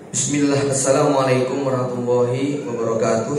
Bismillah, assalamualaikum warahmatullahi wabarakatuh.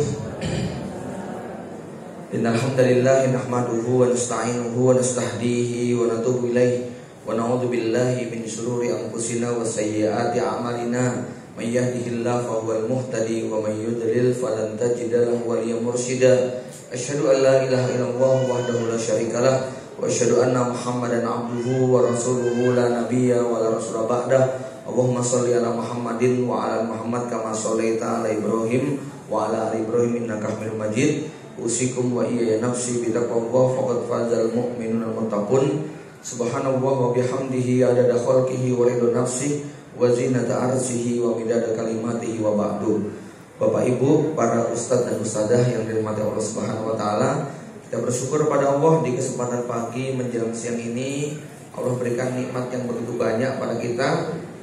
Innalhamdulillah nahmaduhu wa nasta'inuhu wa nastahdihi wa natubu ilaih wa na'udzu billahi min syururi anfusina wa sayyiati a'malina. May yahdihillahu fahuwal muhtadi wa may yudlil falan tajida lahu waliyyan mursyida. Asyhadu an la ilaha illallah wahdahu la syarikalah wa asyhadu anna Muhammadan abduhu wa rasuluhu la nabiyya wa la rasula ba'dah. Allahumma sholli ala Muhammadin wa ala Muhammad kama shollaita ala Ibrahim wa ala ali Ibrahim innaka Hamidum Majid. Usikum wa iyaya nafsi bitaqwallah faqad fazal mu'minun muttaqun. Subhanallah wa bihamdihi adada khalqihi wa ridha nafsi wa zinata arsyihi wa midada kalimatihi wa ba'du. Bapak Ibu, para ustadz dan ustadzah yang dirahmati Allah Subhanahu wa taala, kita bersyukur pada Allah di kesempatan pagi menjelang siang ini Allah berikan nikmat yang begitu banyak pada kita,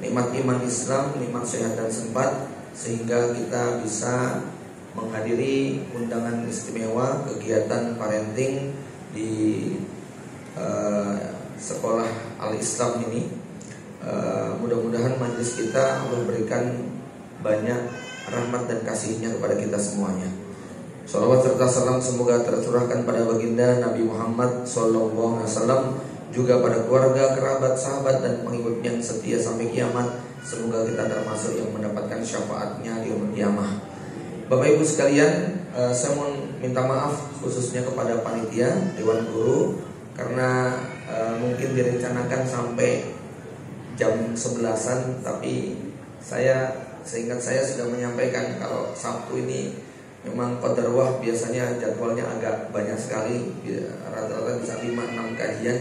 nikmat iman Islam, nikmat sehat dan sempat, sehingga kita bisa menghadiri undangan istimewa kegiatan parenting di sekolah Al-Islam ini. Mudah-mudahan majelis kita Allah berikan banyak rahmat dan kasihnya kepada kita semuanya. Salawat serta salam semoga tercurahkan pada baginda Nabi Muhammad SAW, juga pada keluarga, kerabat, sahabat dan pengikutnya yang setia sampai kiamat. Semoga kita termasuk yang mendapatkan syafaatnya di yaumul qiyamah. Bapak Ibu sekalian, saya mau minta maaf khususnya kepada panitia Dewan Guru karena mungkin direncanakan sampai jam 11-an, tapi seingat saya sudah menyampaikan kalau Sabtu ini memang qadarullah biasanya jadwalnya agak banyak sekali, rata-rata bisa 5-6 kajian,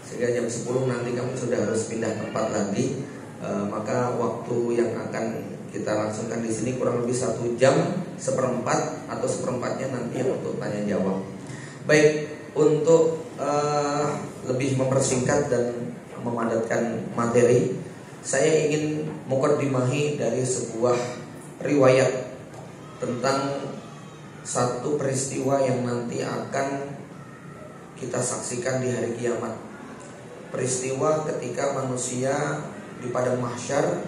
sehingga jam 10 nanti kami sudah harus pindah tempat lagi. Maka waktu yang akan kita langsungkan di sini kurang lebih 1 jam seperempat atau seperempatnya nanti untuk tanya jawab. Baik, untuk lebih mempersingkat dan memadatkan materi, saya ingin muqaddimahi dari sebuah riwayat tentang satu peristiwa yang nanti akan kita saksikan di hari kiamat. Peristiwa ketika manusia di padang mahsyar,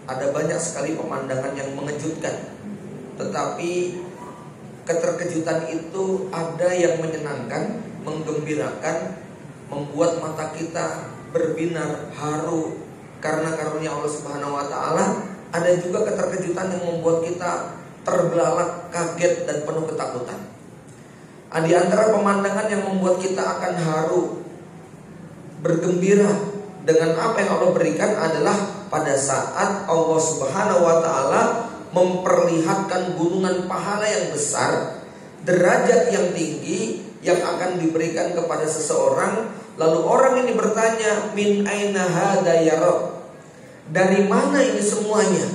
ada banyak sekali pemandangan yang mengejutkan, tetapi keterkejutan itu ada yang menyenangkan, menggembirakan, membuat mata kita berbinar haru karena karunia Allah Subhanahu wa taala. Ada juga keterkejutan yang membuat kita terbelalak, kaget dan penuh ketakutan. Di antara pemandangan yang membuat kita akan haru, bergembira dengan apa yang Allah berikan adalah pada saat Allah Subhanahu wa taala memperlihatkan gunungan pahala yang besar, derajat yang tinggi yang akan diberikan kepada seseorang. Lalu orang ini bertanya, min aina hada ya Rabb? Dari mana ini semuanya?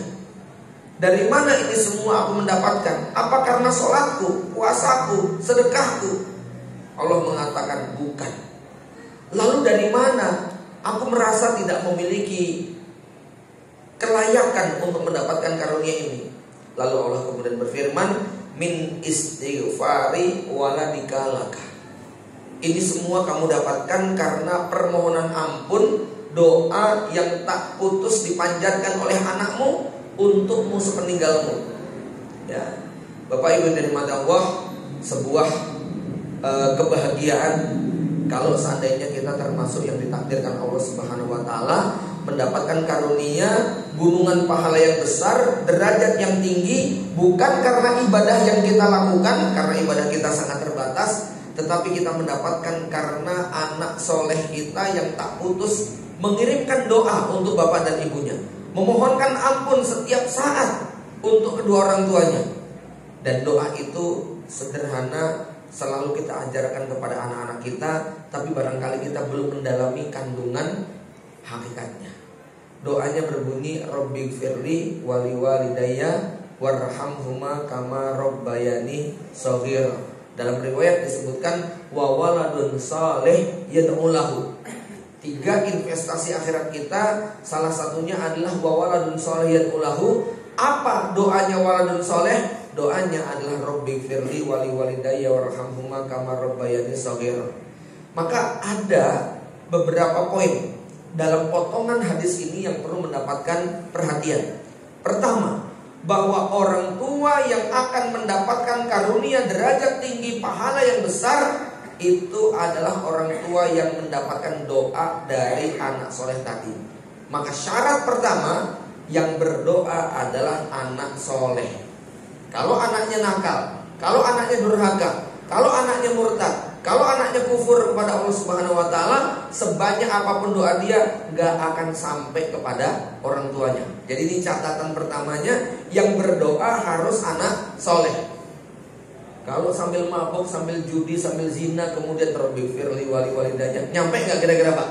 Dari mana ini semua aku mendapatkan? Apa karena sholatku, puasaku, sedekahku? Allah mengatakan bukan. Lalu dari mana? Aku merasa tidak memiliki kelayakan untuk mendapatkan karunia ini. Lalu Allah kemudian berfirman, min istighfari waladika laka. Ini semua kamu dapatkan karena permohonan ampun, doa yang tak putus dipanjatkan oleh anakmu untukmu sepeninggalmu. Ya, Bapak Ibu dari mata Allah, sebuah kebahagiaan kalau seandainya kita termasuk yang ditakdirkan Allah Subhanahu wa taala mendapatkan karunia gunungan pahala yang besar, derajat yang tinggi, bukan karena ibadah yang kita lakukan, karena ibadah kita sangat terbatas, tetapi kita mendapatkan karena anak soleh kita yang tak putus mengirimkan doa untuk bapak dan ibunya, memohonkan ampun setiap saat untuk kedua orang tuanya. Dan doa itu sederhana, selalu kita ajarkan kepada anak-anak kita, tapi barangkali kita belum mendalami kandungan hakikatnya. Doanya berbunyi, Rabbighfirli wali walidayya warhamhuma kama rabbayani shaghir. Dalam riwayat disebutkan wa waladun saleh yad'u lahu. 3 investasi akhirat kita, salah satunya adalah wa waladun saleh yad'u lahu. Apa doanya waladun saleh? Doanya adalah Rabbighfirli wali walidayya warhamhuma kama rabbayani shaghir. Maka ada beberapa poin dalam potongan hadis ini yang perlu mendapatkan perhatian. Pertama, bahwa orang tua yang akan mendapatkan karunia derajat tinggi, pahala yang besar, itu adalah orang tua yang mendapatkan doa dari anak soleh tadi. Maka syarat pertama yang berdoa adalah anak soleh. Kalau anaknya nakal, kalau anaknya durhaka, kalau anaknya murtad, kalau anaknya kufur kepada Allah Subhanahu wa taala, sebanyak apapun doa dia gak akan sampai kepada orang tuanya. Jadi ini catatan pertamanya, yang berdoa harus anak soleh. Kalau sambil mabuk, sambil judi, sambil zina, kemudian Rabbighfirli wali walidayya, nyampe gak kira-kira Pak?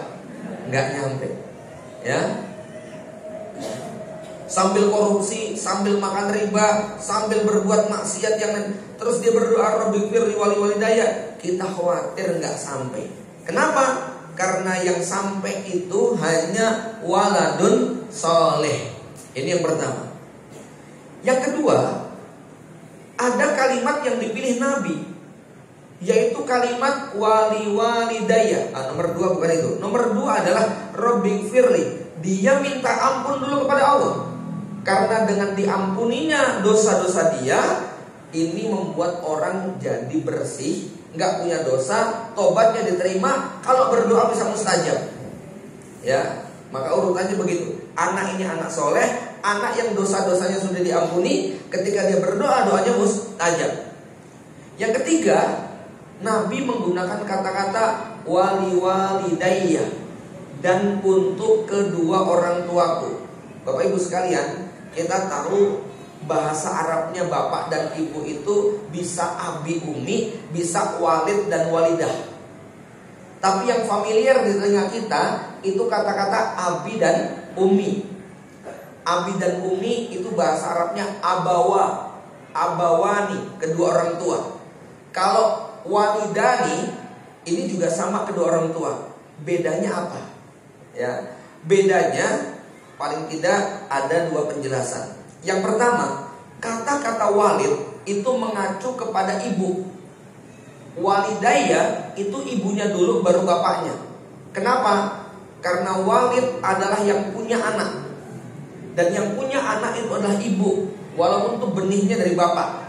Gak nyampe. Ya. Sambil korupsi, sambil makan riba, sambil berbuat maksiat yang lain, terus dia berdoa Rabbighfirli wali walidayya, kita khawatir nggak sampai. Kenapa? Karena yang sampai itu hanya waladun soleh. Ini yang pertama. Yang kedua, ada kalimat yang dipilih Nabi, yaitu kalimat wali walidayya. Nomor 2 bukan itu. Nomor 2 adalah Rabbighfirli. Dia minta ampun dulu kepada Allah. Karena dengan diampuninya dosa-dosa dia, ini membuat orang jadi bersih, nggak punya dosa, tobatnya diterima, kalau berdoa bisa mustajab. Ya, maka urutannya begitu. Anak ini anak soleh, anak yang dosa-dosanya sudah diampuni, ketika dia berdoa, doanya mustajab. Yang ketiga, Nabi menggunakan kata-kata wali walidayya, dan untuk kedua orang tuaku. Bapak ibu sekalian, kita tahu bahasa Arabnya bapak dan ibu itu bisa abi umi, bisa walid dan walidah. Tapi yang familiar di telinga kita itu kata-kata abi dan umi. Abi dan umi itu bahasa Arabnya abawa, abawani, kedua orang tua. Kalau walidani ini juga sama kedua orang tua. Bedanya apa? Ya, bedanya paling tidak ada 2 penjelasan. Yang pertama, kata-kata walid itu mengacu kepada ibu. Walidayya itu ibunya dulu baru bapaknya. Kenapa? Karena walid adalah yang punya anak, dan yang punya anak itu adalah ibu, walaupun itu benihnya dari bapak.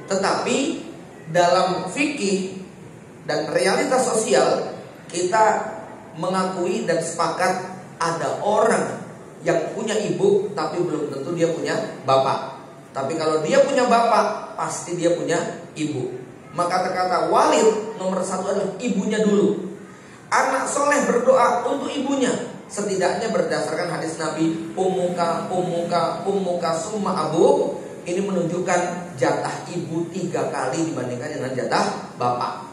Tetapi dalam fikih dan realitas sosial, kita mengakui dan sepakat ada orang yang punya ibu tapi belum tentu dia punya bapak. Tapi kalau dia punya bapak, pasti dia punya ibu. Maka kata walid nomor 1 adalah ibunya dulu. Anak soleh berdoa untuk ibunya, setidaknya berdasarkan hadis Nabi, ummuka ummuka ummuka summa abu. Ini menunjukkan jatah ibu 3 kali dibandingkan dengan jatah bapak.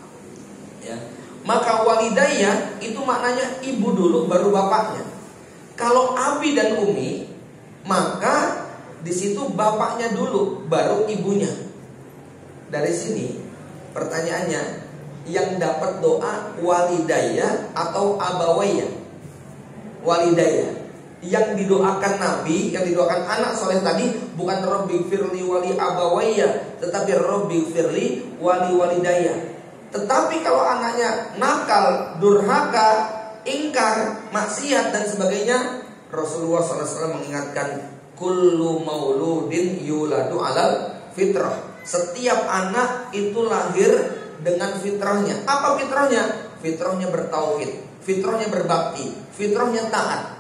Ya. Maka walidayya itu maknanya ibu dulu baru bapaknya. Kalau abi dan umi, maka di situ bapaknya dulu baru ibunya. Dari sini pertanyaannya, yang dapat doa walidayya atau abawayya? Walidayya. Yang didoakan Nabi, yang didoakan anak soleh tadi bukan Rabbighfirli wali abawayya, tetapi Rabbighfirli wali walidayya. Tetapi kalau anaknya nakal, durhaka, ingkar, maksiat dan sebagainya, Rasulullah SAW mengingatkan, kullu mauludin yuladu alal fitrah. Setiap anak itu lahir dengan fitrahnya. Apa fitrahnya? Fitrahnya bertauhid, fitrahnya berbakti, fitrahnya taat.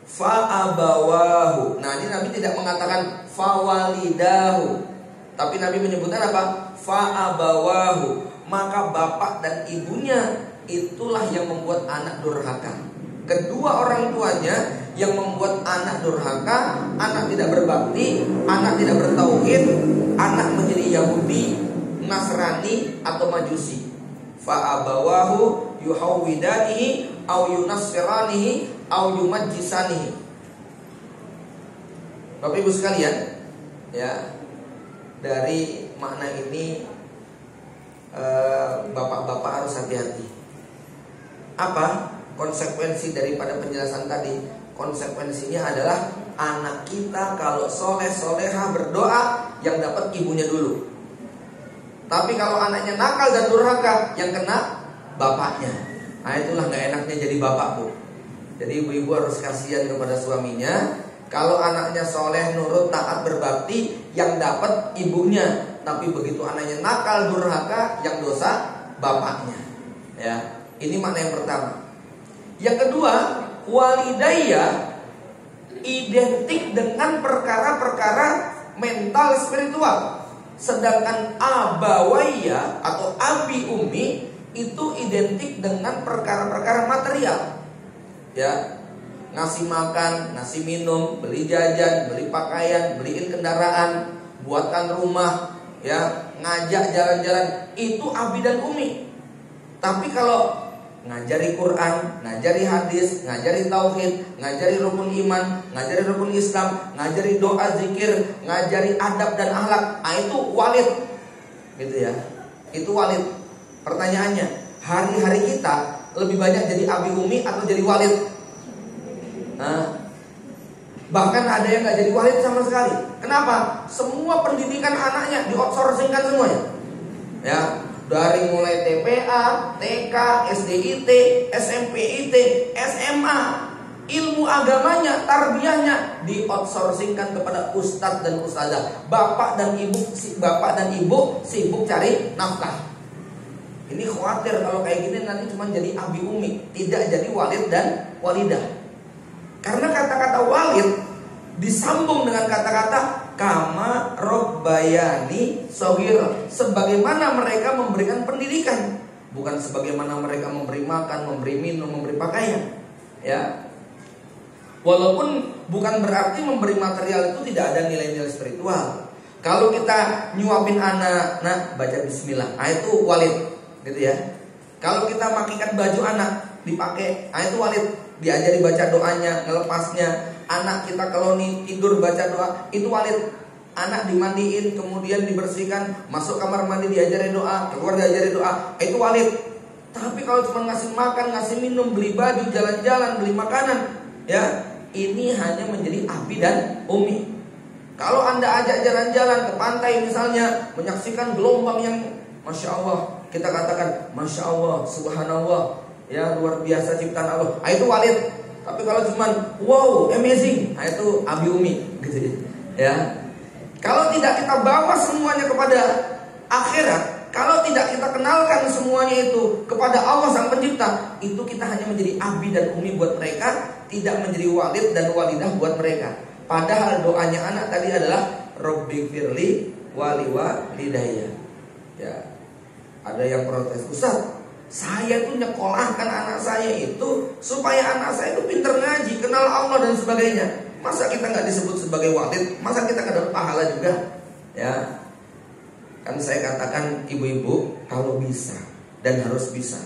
Fa'abawahu. Nah, ini Nabi tidak mengatakan fawalidahu, tapi Nabi menyebutkan apa? Fa'abawahu. Maka bapak dan ibunya itulah yang membuat anak durhaka. Kedua orang tuanya yang membuat anak durhaka, anak tidak berbakti, anak tidak bertauhid, anak menjadi Yahudi, Nasrani atau Majusi. Fa'abawahu yuhawwidanihi au yunassiranihi au yumajjisanihi. Bapak ibu sekalian, ya, dari makna ini bapak-bapak harus hati-hati. Apa konsekuensi daripada penjelasan tadi? Konsekuensinya adalah anak kita kalau soleh soleha berdoa, yang dapat ibunya dulu. Tapi kalau anaknya nakal dan durhaka, yang kena bapaknya. Nah, itulah gak enaknya jadi bapak, Bu. Jadi ibu-ibu harus kasihan kepada suaminya. Kalau anaknya soleh, nurut, taat, berbakti, yang dapat ibunya. Tapi begitu anaknya nakal, durhaka, yang dosa bapaknya. Ya, ini makna yang pertama. Yang kedua, walidayya identik dengan perkara-perkara mental spiritual. Sedangkan abawayya atau abi umi itu identik dengan perkara-perkara material. Ya, ngasih makan, ngasih minum, beli jajan, beli pakaian, beliin kendaraan, buatkan rumah, ya, ngajak jalan-jalan, itu abi dan umi. Tapi kalau ngajari Quran, ngajari hadis, ngajari tauhid, ngajari rukun iman, ngajari rukun Islam, ngajari doa, zikir, ngajari adab dan akhlak, itu walid. Gitu ya. Itu walid. Pertanyaannya, hari-hari kita lebih banyak jadi abi umi atau jadi walid? Bahkan ada yang gak jadi walid sama sekali. Kenapa? Semua pendidikan anaknya di-outsourcingkan semuanya. Ya, dari mulai TPA, TK, SDIT, SMPIT, SMA, ilmu agamanya, tarbiyahnya di-outsourcingkan kepada ustadz dan ustazah. Bapak dan ibu sibuk cari nafkah. Ini khawatir kalau kayak gini nanti cuma jadi abi umi, tidak jadi walid dan walidah. Karena kata-kata walid disambung dengan kata-kata kama robbayani shogir, sebagaimana mereka memberikan pendidikan, bukan sebagaimana mereka memberi makan, memberi minum, memberi pakaian. Ya, walaupun bukan berarti memberi material itu tidak ada nilai-nilai spiritual. Kalau kita nyuapin anak, nak baca bismillah, itu walid, gitu ya. Kalau kita makikan baju anak dipakai, itu walid, diajari baca doanya, ngelepasnya. Anak kita kalau tidur baca doa, itu walid. Anak dimandiin, kemudian dibersihkan, masuk kamar mandi diajari doa, keluar diajari doa, itu walid. Tapi kalau cuma ngasih makan, ngasih minum, beli baju, jalan-jalan, beli makanan, ya, ini hanya menjadi abi dan umi. Kalau Anda ajak jalan-jalan ke pantai misalnya, menyaksikan gelombang yang Masya Allah, kita katakan Masya Allah, Subhanallah, ya, luar biasa ciptaan Allah, itu walid. Tapi kalau cuman wow, amazing, itu abi umi, gitu ya. Kalau tidak kita bawa semuanya kepada akhirat, kalau tidak kita kenalkan semuanya itu kepada Allah Sang Pencipta, itu kita hanya menjadi abi dan umi buat mereka, tidak menjadi walid dan walidah buat mereka. Padahal doanya anak tadi adalah Rabbighfirli wali walidayya. Ya, ada yang protes, Ustaz, saya tuh nyekolahkan anak saya itu supaya anak saya itu pintar ngaji, kenal Allah dan sebagainya. Masa kita nggak disebut sebagai walid? Masa kita nggak dapat pahala juga? Ya, kan saya katakan ibu-ibu, kalau bisa dan harus bisa,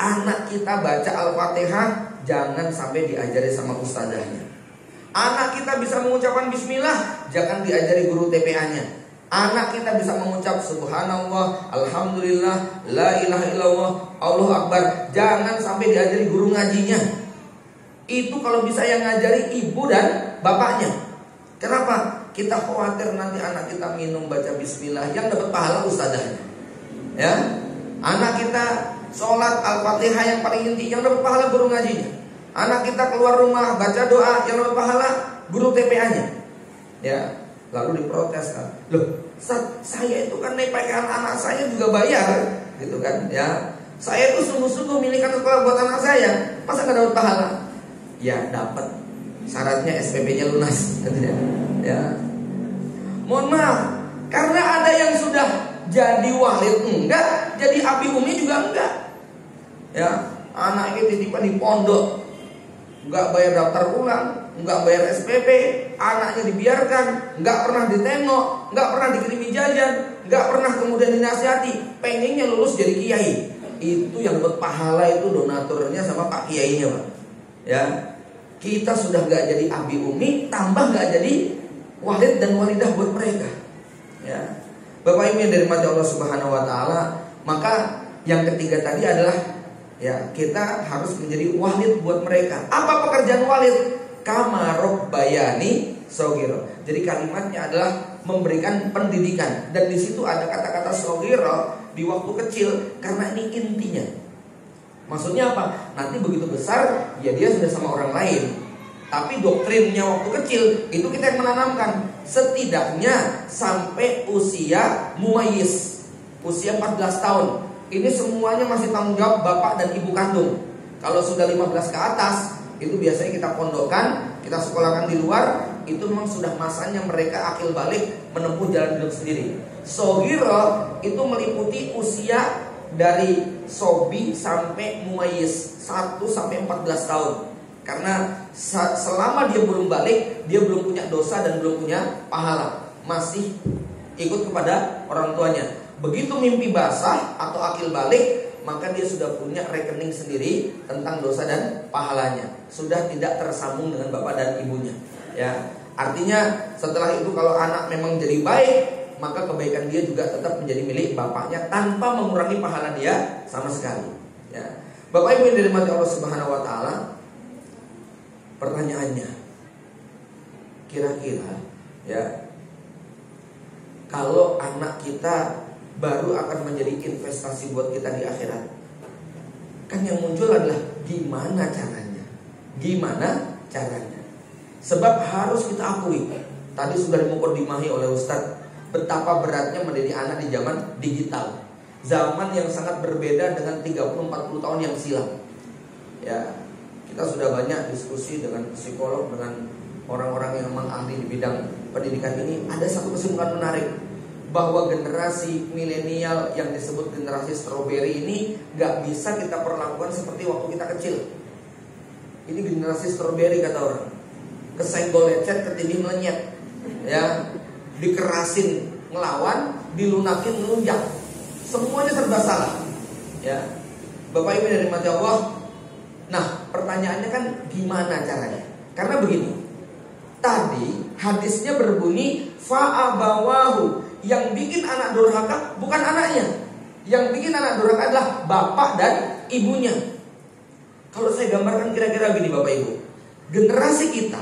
anak kita baca Al-Fatihah jangan sampai diajari sama ustazahnya. Anak kita bisa mengucapkan Bismillah, jangan diajari guru TPA-nya. Anak kita bisa mengucap Subhanallah, Alhamdulillah, La ilaha illallah, Allahu Akbar, jangan sampai diajari guru ngajinya. Itu kalau bisa yang ngajari ibu dan bapaknya. Kenapa? Kita khawatir nanti anak kita minum baca Bismillah, yang dapat pahala ustazahnya. Ya, anak kita sholat Al-Fatihah yang paling inti, yang dapat pahala guru ngajinya. Anak kita keluar rumah baca doa, yang dapat pahala guru TPA-nya. Ya, lalu diprotes kan, loh, saya itu kan nepekkan anak saya juga bayar, gitu kan? Ya, saya itu sungguh-sungguh milikan sekolah buat anak saya, masa nggak dapat pahala? Ya dapat, syaratnya SPP-nya lunas, gitu ya. Mohon maaf, karena ada yang sudah jadi walid enggak, jadi abi umi juga enggak. Ya, anaknya titipan di pondok, enggak bayar daftar ulang, enggak bayar SPP, anaknya dibiarkan, enggak pernah ditengok, enggak pernah dikirimi jajan, enggak pernah kemudian dinasihati, pengennya lulus jadi kiai. Itu yang dapat pahala itu donaturnya sama pak kiainya, Pak. Ya, kita sudah enggak jadi abi umi, tambah enggak jadi walid dan walidah buat mereka. Ya, Bapak Ibu yang dirahmati Allah Subhanahu wa taala, maka yang ketiga tadi adalah ya, kita harus menjadi walid buat mereka. Apa pekerjaan walid? Kama robbayani shogiro. Jadi kalimatnya adalah memberikan pendidikan, dan di situ ada kata-kata shogiro, di waktu kecil, karena ini intinya. Maksudnya apa? Nanti begitu besar, ya dia sudah sama orang lain. Tapi doktrinnya waktu kecil itu kita yang menanamkan. Setidaknya sampai usia mumayyiz, usia 14 tahun. Ini semuanya masih tanggung jawab bapak dan ibu kandung. Kalau sudah 15 ke atas, itu biasanya kita pondokkan, kita sekolahkan di luar. Itu memang sudah masanya mereka akil balik, menempuh jalan hidup sendiri. Soghiro itu meliputi usia dari sobi sampai mumayyiz, 1 sampai 14 tahun. Karena selama dia belum balik, dia belum punya dosa dan belum punya pahala, masih ikut kepada orang tuanya. Begitu mimpi basah atau akil balik, maka dia sudah punya rekening sendiri tentang dosa dan pahalanya. Sudah tidak tersambung dengan bapak dan ibunya. Ya, artinya setelah itu kalau anak memang jadi baik, maka kebaikan dia juga tetap menjadi milik bapaknya tanpa mengurangi pahala dia sama sekali. Ya, Bapak Ibu yang dirahmati Allah Subhanahu Wa Taala. Pertanyaannya, kira-kira ya, kalau anak kita baru akan menjadi investasi buat kita di akhirat, kan yang muncul adalah gimana caranya? Gimana caranya? Sebab harus kita akui, tadi sudah dimukadimahi oleh Ustadz, betapa beratnya mendidik anak di zaman digital, zaman yang sangat berbeda dengan 30-40 tahun yang silam. Ya, kita sudah banyak diskusi dengan psikolog, dengan orang-orang yang memang ahli di bidang pendidikan ini. Ada satu kesimpulan menarik, bahwa generasi milenial yang disebut generasi strawberry ini gak bisa kita perlakukan seperti waktu kita kecil. Ini generasi strawberry kata orang, kesenggol lecet, ketindih melenyet, ya, dikerasin ngelawan, dilunakin ngelunjak, semuanya serba salah. Ya, Bapak Ibu dari mati Allah. Nah, pertanyaannya kan gimana caranya? Karena begini, tadi hadisnya berbunyi fa'abawahu, yang bikin anak durhaka bukan anaknya. Yang bikin anak durhaka adalah bapak dan ibunya. Kalau saya gambarkan kira-kira gini Bapak Ibu, generasi kita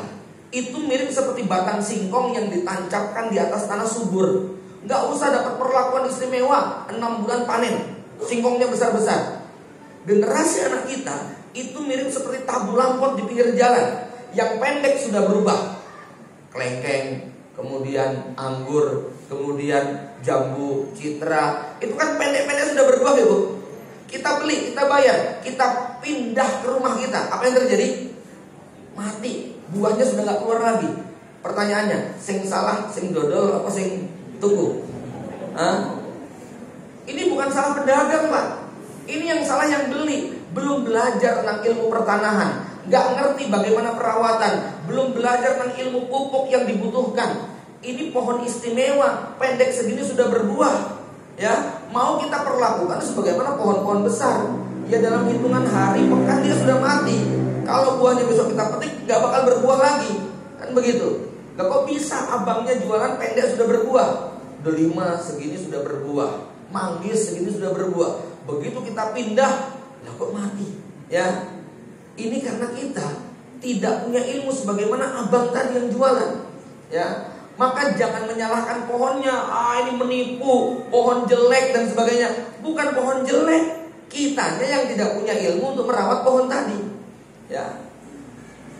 itu mirip seperti batang singkong yang ditancapkan di atas tanah subur. Gak usah dapat perlakuan istimewa, 6 bulan panen, singkongnya besar-besar. Generasi anak kita itu mirip seperti tabu lampot di pinggir jalan, yang pendek sudah berubah, kelengkeng, kemudian anggur, kemudian jambu, citra. Itu kan pendek-pendek sudah berubah ya Bu. Kita beli, kita bayar, kita pindah ke rumah kita, apa yang terjadi? Mati, buahnya sudah gak keluar lagi. Pertanyaannya, sing salah, sing dodol, apa sing tuku? Ini bukan salah pedagang Pak, ini yang salah yang beli. Belum belajar tentang ilmu pertanahan, gak ngerti bagaimana perawatan, belum belajar tentang ilmu pupuk yang dibutuhkan. Ini pohon istimewa, pendek segini sudah berbuah. Ya, mau kita perlakukan sebagaimana pohon-pohon besar. Ya, dalam hitungan hari, pekan dia sudah mati. Kalau buahnya besok kita petik, gak bakal berbuah lagi. Kan begitu. Gak kok bisa abangnya jualan pendek sudah berbuah, delima segini sudah berbuah, manggis segini sudah berbuah. Begitu kita pindah, lah kok mati. Ya, ini karena kita tidak punya ilmu sebagaimana abang tadi yang jualan. Ya, maka jangan menyalahkan pohonnya. Ini menipu, pohon jelek dan sebagainya. Bukan pohon jelek, kitanya yang tidak punya ilmu untuk merawat pohon tadi. Ya,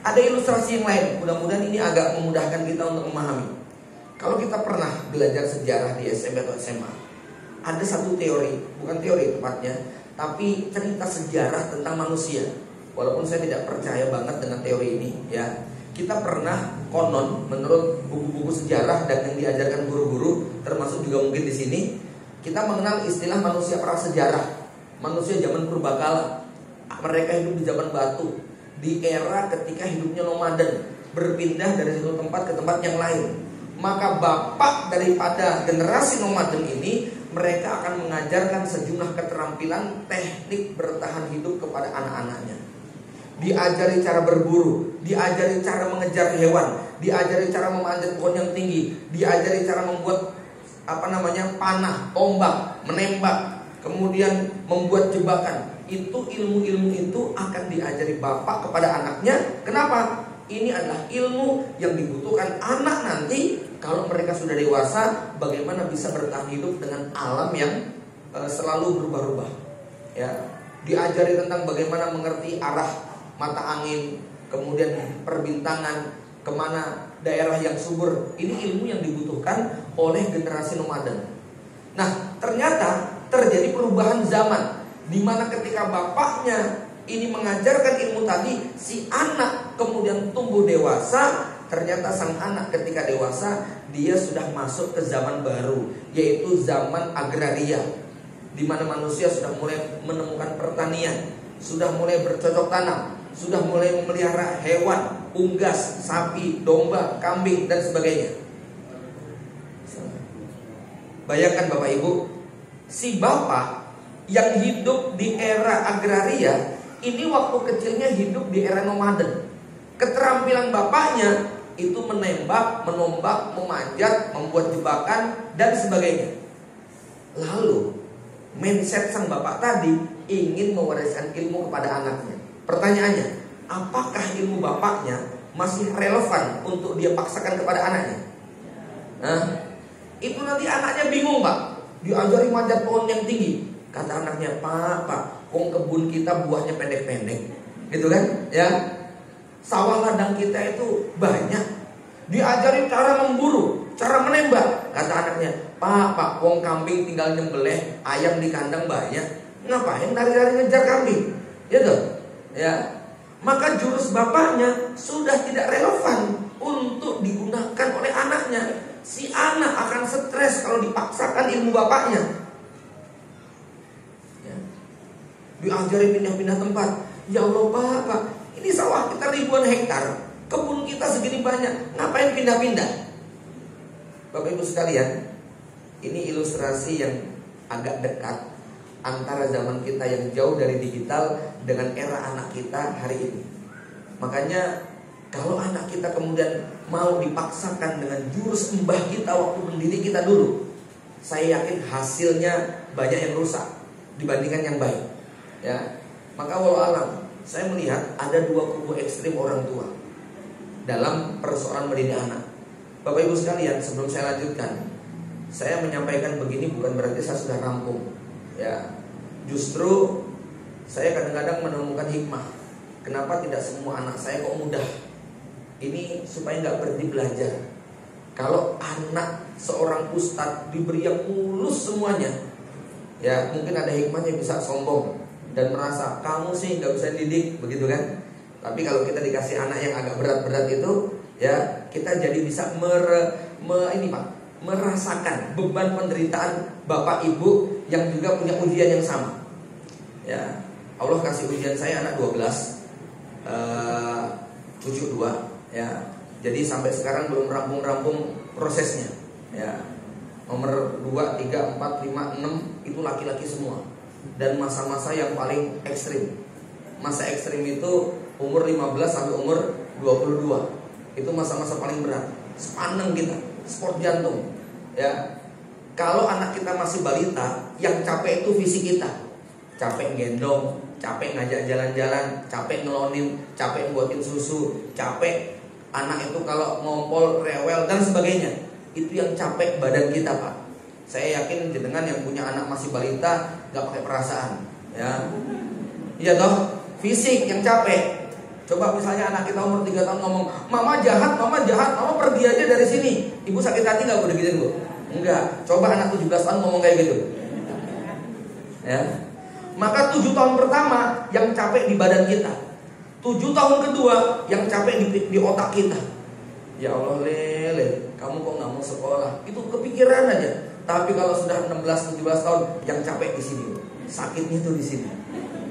ada ilustrasi yang lain. Mudah-mudahan ini agak memudahkan kita untuk memahami. Kalau kita pernah belajar sejarah di SMP atau SMA, ada satu teori, bukan teori tepatnya, tapi cerita sejarah tentang manusia. Walaupun saya tidak percaya banget dengan teori ini, ya. Kita pernah konon menurut buku-buku sejarah dan yang diajarkan guru-guru, termasuk juga mungkin di sini, kita mengenal istilah manusia prasejarah, manusia zaman purbakala. Mereka hidup di zaman batu, di era ketika hidupnya nomaden, berpindah dari satu tempat ke tempat yang lain. Maka bapak daripada generasi nomaden ini, mereka akan mengajarkan sejumlah keterampilan teknik bertahan hidup kepada anak-anaknya. Diajari cara berburu, diajari cara mengejar hewan, diajari cara memanjat pohon yang tinggi, diajari cara membuat panah, tombak, menembak, kemudian membuat jebakan. Itu ilmu-ilmu itu akan diajari bapak kepada anaknya. Kenapa? Ini adalah ilmu yang dibutuhkan anak nanti kalau mereka sudah dewasa, bagaimana bisa bertahan hidup dengan alam yang selalu berubah-ubah. Ya, diajari tentang bagaimana mengerti arah mata angin, kemudian perbintangan, kemana daerah yang subur. Ini ilmu yang dibutuhkan oleh generasi nomaden. Nah, ternyata terjadi perubahan zaman, di mana ketika bapaknya ini mengajarkan ilmu tadi, si anak kemudian tumbuh dewasa. Ternyata sang anak ketika dewasa, dia sudah masuk ke zaman baru, yaitu zaman agraria, di mana manusia sudah mulai menemukan pertanian, sudah mulai bercocok tanam, sudah mulai memelihara hewan, unggas, sapi, domba, kambing, dan sebagainya. Bayangkan Bapak Ibu, si bapak yang hidup di era agraria, ini waktu kecilnya hidup di era nomaden. Keterampilan bapaknya itu menembak, menombak, memanjat, membuat jebakan, dan sebagainya. Lalu mindset sang bapak tadi ingin mewariskan ilmu kepada anaknya. Pertanyaannya, apakah ilmu bapaknya masih relevan untuk dia paksakan kepada anaknya? Nah, itu nanti anaknya bingung Pak. Diajari manjat pohon yang tinggi. Kata anaknya, Pak, kong kebun kita buahnya pendek-pendek, gitu kan? Ya, sawah ladang kita itu banyak. Diajari cara memburu, cara menembak. Kata anaknya, Pak, kong kambing tinggal nyembelih, ayam di kandang banyak. Ngapain lari-lari ngejar kambing? Gitu. Ya, maka jurus bapaknya sudah tidak relevan untuk digunakan oleh anaknya. Si anak akan stres kalau dipaksakan ilmu bapaknya. Ya. Diajari pindah-pindah tempat. Ya Allah Pak, ini sawah kita ribuan hektar, kebun kita segini banyak, ngapain pindah-pindah? Bapak Ibu sekalian, ini ilustrasi yang agak dekat antara zaman kita yang jauh dari digital dengan era anak kita hari ini. Makanya kalau anak kita kemudian mau dipaksakan dengan jurus mbah kita waktu mendidik kita dulu, saya yakin hasilnya banyak yang rusak dibandingkan yang baik. Ya, maka walau alam, saya melihat ada dua kubu ekstrim orang tua dalam persoalan mendidik anak. Bapak Ibu sekalian, sebelum saya lanjutkan, saya menyampaikan begini bukan berarti saya sudah rampung. Ya, justru saya kadang-kadang menemukan hikmah. Kenapa tidak semua anak saya kok mudah? Ini supaya nggak berhenti belajar. Kalau anak seorang ustadz diberi yang mulus semuanya, ya mungkin ada hikmahnya, bisa sombong dan merasa kamu sih nggak bisa didik, begitu kan? Tapi kalau kita dikasih anak yang agak berat-berat itu, ya kita jadi bisa merasakan beban penderitaan bapak ibu yang juga punya ujian yang sama. Ya, Allah kasih ujian saya anak 12, cucu 2. Ya, jadi sampai sekarang belum rampung-rampung prosesnya. Ya, nomor 2, 3, 4, 5, 6 itu laki-laki semua. Dan masa-masa yang paling ekstrim. Masa ekstrim itu umur 15 sampai umur 22. Itu masa-masa paling berat. Sepaneng kita, sport jantung. Ya, kalau anak kita masih balita, yang capek itu fisik kita. Capek gendong, capek ngajak jalan-jalan, capek ngelonin, capek buatin susu, capek anak itu kalau ngompol, rewel dan sebagainya. Itu yang capek badan kita Pak. Saya yakin jenengan yang punya anak masih balita gak pakai perasaan. Ya, iya toh, fisik yang capek. Coba misalnya anak kita umur 3 tahun ngomong, mama jahat, mama pergi aja dari sini. Ibu sakit hati gak boleh gitu Bu? Enggak. Coba anak 17 tahun ngomong kayak gitu. Ya, maka 7 tahun pertama yang capek di badan kita, 7 tahun kedua yang capek di otak kita. Ya Allah lele, kamu kok gak mau sekolah? Itu kepikiran aja. Tapi kalau sudah 16-17 tahun, yang capek di sini, sakitnya tuh di sini.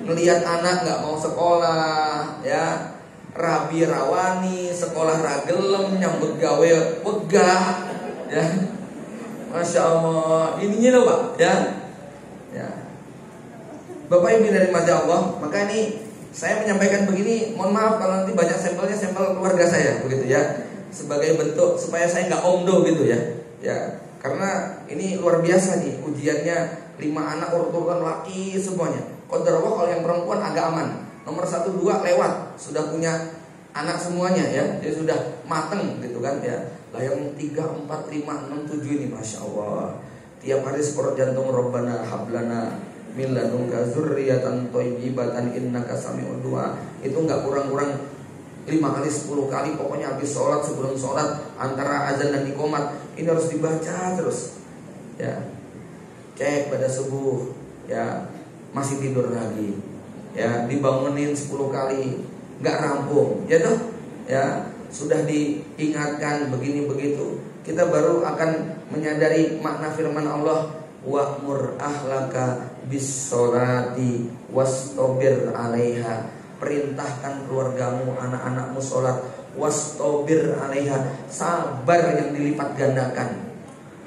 Ngelihat anak gak mau sekolah, ya rabi rawani, sekolah ragelem, nyambut gawe wegah, ya. Masya Allah, ininya loh Pak, ya. Ya. Bapak Ibu dari mati Allah, maka ini saya menyampaikan begini, mohon maaf kalau nanti banyak sampelnya, sampel keluarga saya, begitu ya, sebagai bentuk supaya saya nggak omdo gitu ya, ya, karena ini luar biasa nih ujiannya, 5 anak urut-urutan laki semuanya. Qadarullah kalau yang perempuan agak aman, nomor 1, 2 lewat, sudah punya anak semuanya ya, jadi sudah mateng gitu kan ya. Lah yang 3, 4, 5, 6, 7 ini Masya Allah, tiap hari sport jantung, Rabbana hablana min ladunka dzurriyyatan thayyibatan innaka sami'ud du'a. Itu enggak kurang-kurang 5 kali 10 kali, pokoknya habis sholat, sebelum sholat, antara azan dan iqomat, ini harus dibaca terus. Ya, cek pada subuh, ya masih tidur lagi, ya dibangunin 10 kali, nggak rampung, ya toh, ya sudah diingatkan begini begitu, kita baru akan menyadari makna firman Allah, wa'mur ahlaka bis sholati wastabir 'alaiha. Perintahkan keluargamu, anak-anakmu sholat, wastabir 'alaiha, sabar yang dilipat gandakan.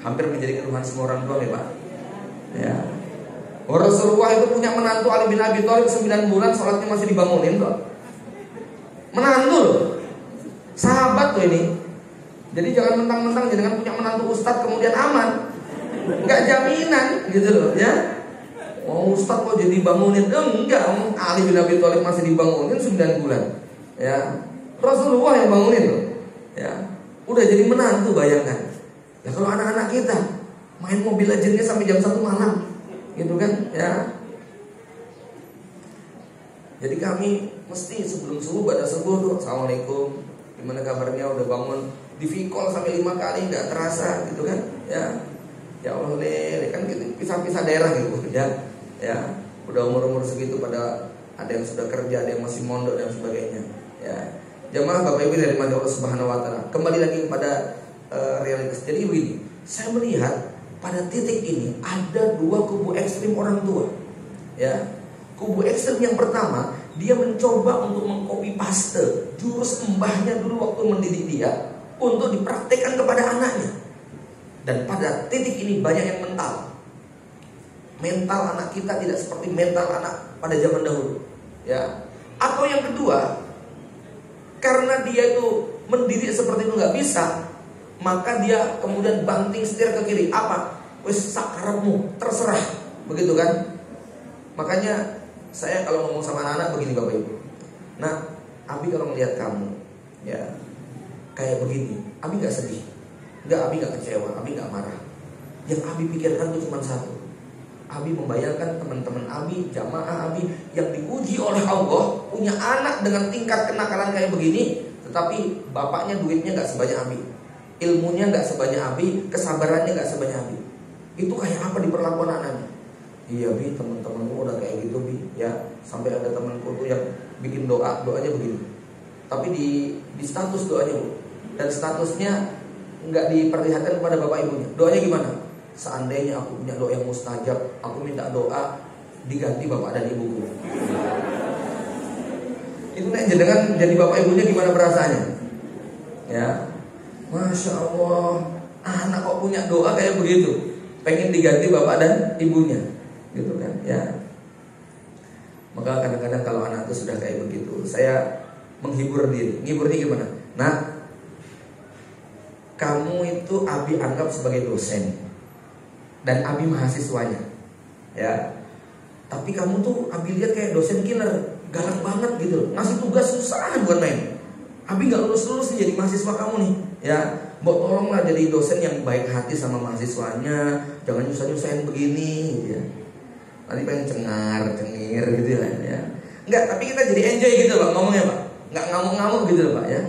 Hampir menjadi keluhan semua orang tua ya Pak. Ya. Rasulullah itu punya menantu Ali bin Abi Thalib 9 bulan sholatnya masih dibangunin kok. Menantu loh, sahabat tuh ini. Jadi jangan mentang-mentang jangan punya menantu ustadz kemudian aman. Enggak jaminan gitu loh ya. Oh ustadz kok jadi bangunin? Enggak, Ali bin Abi Thalib masih dibangunin 9 bulan. Ya, Rasulullah yang bangunin loh. Ya, udah jadi menantu bayangkan. Ya kalau anak-anak kita main Mobile Legends sampai jam 1 malam, gitu kan? Ya. Jadi kami mesti sebelum subuh pada subuh tuh, assalamualaikum, gimana kabarnya, udah bangun, di call sampai 5 kali nggak terasa, gitu kan? Ya. Ya Allah lele, kan gitu, pisah-pisah daerah gitu, ya. Ya, udah umur-umur segitu pada ada yang sudah kerja, ada yang masih mondok dan sebagainya. Ya, jamaah Bapak Ibu dari Allah Subhanahu Wa Taala. Kembali lagi kepada realitas. Jadi begini, saya melihat pada titik ini ada 2 kubu ekstrim orang tua. Ya, kubu ekstrim yang pertama, dia mencoba untuk mengcopy paste jurus mbahnya dulu waktu mendidik dia untuk dipraktekkan kepada anaknya. Dan pada titik ini banyak yang mental. Mental anak kita tidak seperti mental anak pada zaman dahulu, ya. Atau yang kedua, karena dia itu mendidik seperti itu nggak bisa, maka dia kemudian banting setir ke kiri. Apa? Wes sakarepmu, terserah, begitu kan? Makanya saya kalau ngomong sama anak-anak begini Bapak Ibu. Nah, Abi kalau melihat kamu, ya kayak begini, Abi nggak sedih, Abi nggak kecewa, Abi nggak marah. Yang Abi pikirkan itu cuma satu. Abi membayangkan teman-teman Abi, jamaah Abi yang diuji oleh Allah punya anak dengan tingkat kenakalan kayak begini, tetapi bapaknya duitnya nggak sebanyak Abi, ilmunya nggak sebanyak Abi, kesabarannya nggak sebanyak Abi. Itu kayak apa di perlakuan anaknya? Iya Bi, teman-temanku udah kayak gitu Bi, ya. Sampai ada temanku tuh yang bikin doanya begini, tapi di status doanya Bu, dan statusnya nggak diperlihatkan kepada bapak ibunya. Doanya gimana? Seandainya aku punya doa yang mustajab, aku minta doa diganti bapak dan ibuku. Itu nek jenengan jadi bapak ibunya gimana perasaannya? Ya, Masya Allah, anak kok punya doa kayak begitu, pengen diganti bapak dan ibunya, gitu kan? Ya. Maka kadang-kadang kalau anak itu sudah kayak begitu, saya menghibur diri. Ngiburnya gimana? Nah, kamu itu Abi anggap sebagai dosen dan Abi mahasiswanya, ya. Tapi kamu tuh Abi lihat kayak dosen killer, galak banget gitu, ngasih tugas susah buat main. Abi nggak lulus nih jadi mahasiswa kamu nih, ya. Mbok tolonglah jadi dosen yang baik hati sama mahasiswanya, jangan nyusahin begini, ya. Nanti pengen cengir gitu ya. Enggak, tapi kita jadi enjoy gitu Pak ngomongnya Pak, nggak ngamuk-ngamuk gitu loh Pak ya.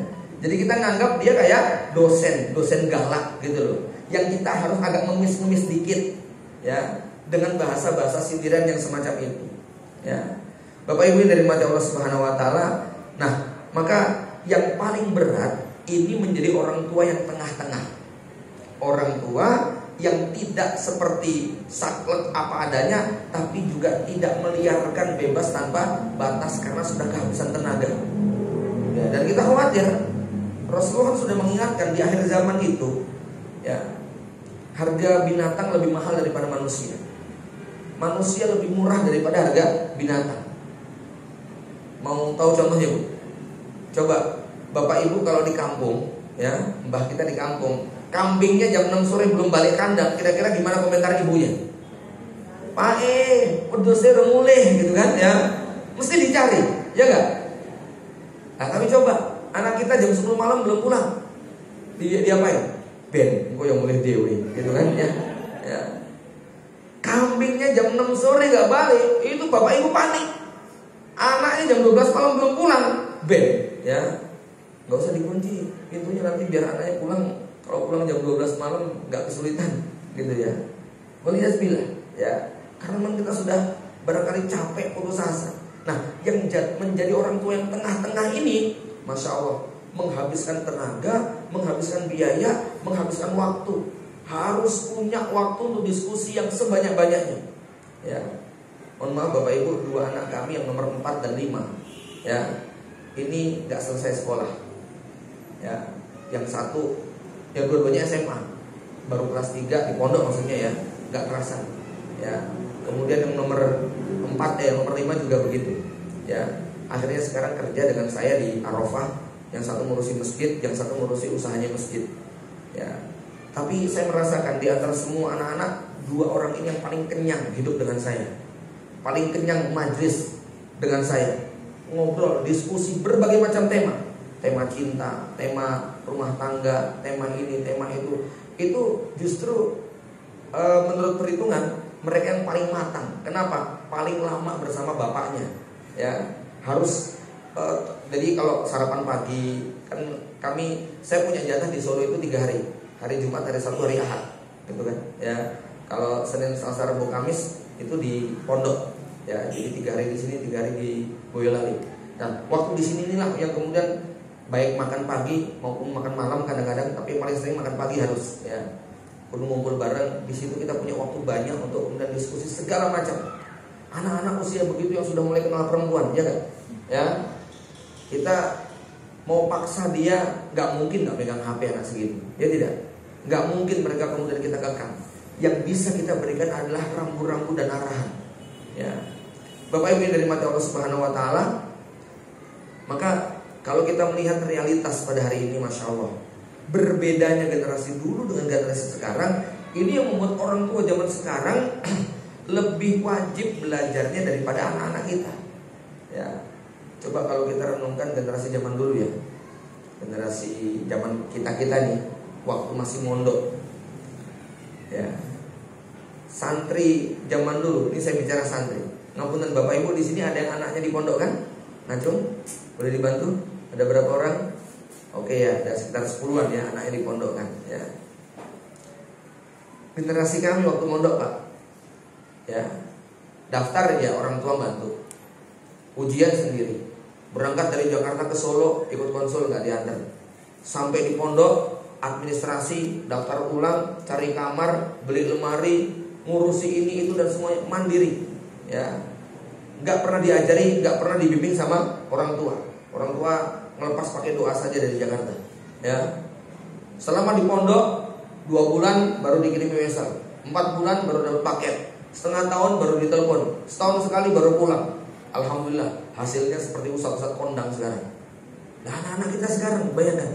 Jadi kita nganggap dia kayak dosen galak gitu loh, yang kita harus agak ngemis-ngemis dikit, ya, dengan bahasa-bahasa sindiran yang semacam itu, ya. Bapak Ibu dari mata Allah Subhanahu Wa Taala. Nah, maka yang paling berat ini menjadi orang tua yang tengah-tengah, orang tua yang tidak seperti saklek apa adanya, tapi juga tidak meliarkan bebas tanpa batas karena sudah kehabisan tenaga, ya. Dan kita khawatir, Rasulullah sudah mengingatkan di akhir zaman itu, ya, harga binatang lebih mahal daripada manusia. Manusia lebih murah daripada harga binatang. Mau tahu contohnya Bu? Coba Bapak Ibu kalau di kampung, ya, mbah kita di kampung, kambingnya jam 6 sore belum balik kandang, kira-kira gimana komentar ibunya? Pak pedosnya udah mulai gitu kan, ya. Mesti dicari, ya enggak? Nah, tapi coba anak kita jam 10 malam belum pulang, dia apain? Ben, kok yang mulai dewi, gitu kan ya. Ya. Kambingnya jam 6 sore gak balik, itu bapak ibu panik. Anaknya jam 12 malam belum pulang, ben, ya. nggak usah dikunci pintunya, nanti biar anaknya pulang, kalau pulang jam 12 malam nggak kesulitan gitu ya. Waliyasbillah ya, karena memang kita sudah barangkali capek putus asa. Nah, yang menjadi orang tua yang tengah-tengah ini, Masya Allah, menghabiskan tenaga, menghabiskan biaya, menghabiskan waktu. Harus punya waktu untuk diskusi yang sebanyak-banyaknya ya. Mohon maaf Bapak Ibu, dua anak kami yang nomor 4 dan 5 ya, ini gak selesai sekolah ya. Yang satu, yang dua-duanya SMA, baru kelas 3 di pondok maksudnya ya, gak kerasa ya. Kemudian yang nomor 4 nomor 5 juga begitu ya. Akhirnya sekarang kerja dengan saya di Arafah. Yang satu ngurusi masjid, yang satu ngurusi usahanya masjid ya. Tapi saya merasakan di antara semua anak-anak, dua orang ini yang paling kenyang hidup dengan saya, paling kenyang majlis dengan saya, ngobrol, diskusi berbagai macam tema. Tema cinta, tema rumah tangga, tema ini, tema itu. Itu justru menurut perhitungan mereka yang paling matang. Kenapa? Paling lama bersama bapaknya ya. Harus jadi kalau sarapan pagi kan saya punya jatah di Solo itu 3 hari. Hari Jumat, hari Sabtu, hari Ahad gitu kan ya. Kalau Senin, Selasa, Rabu, Kamis itu di pondok ya. Jadi 3 hari di sini, 3 hari di Boyolali. Nah, waktu di sini inilah yang kemudian baik makan pagi maupun makan malam kadang-kadang, tapi yang paling sering makan pagi harus ya. Kudu ngumpul bareng. Di situ kita punya waktu banyak untuk kemudian diskusi segala macam. Anak-anak usia begitu yang sudah mulai kenal perempuan, ya kan? Ya, kita mau paksa dia, nggak mungkin nggak pegang HP anak segitu, ya tidak? Nggak mungkin mereka kemudian kita kekang. Yang bisa kita berikan adalah rambu-rambu dan arahan. Ya, Bapak Ibu dari mata Allah Subhanahu Wa Taala. Maka kalau kita melihat realitas pada hari ini, Masya Allah, berbedanya generasi dulu dengan generasi sekarang, ini yang membuat orang tua zaman sekarang lebih wajib belajarnya daripada anak-anak kita. Ya, coba kalau kita renungkan generasi zaman dulu ya, generasi zaman kita nih, waktu masih mondok, ya, santri zaman dulu. Ini saya bicara santri. Ngapunten Bapak Ibu, di sini ada yang anaknya di pondok kan? Ngacung, boleh dibantu? Ada berapa orang? Oke ya, ada sekitar 10-an ya anaknya di pondok kan? Ya. Generasi kami waktu mondok Pak, ya, daftar ya orang tua bantu, ujian sendiri, berangkat dari Jakarta ke Solo ikut konsul nggak diantar, sampai di pondok administrasi, daftar ulang, cari kamar, beli lemari, ngurusi ini itu dan semuanya mandiri, ya, nggak pernah diajari, nggak pernah dibimbing sama orang tua. Orang tua ngelepas pakai doa saja dari Jakarta, ya. Selama di pondok 2 bulan baru dikirim WhatsApp, 4 bulan baru dapat paket, setengah tahun baru ditelepon, setahun sekali baru pulang. Alhamdulillah hasilnya seperti ustadz kondang sekarang. Nah, anak-anak kita sekarang bayangkan,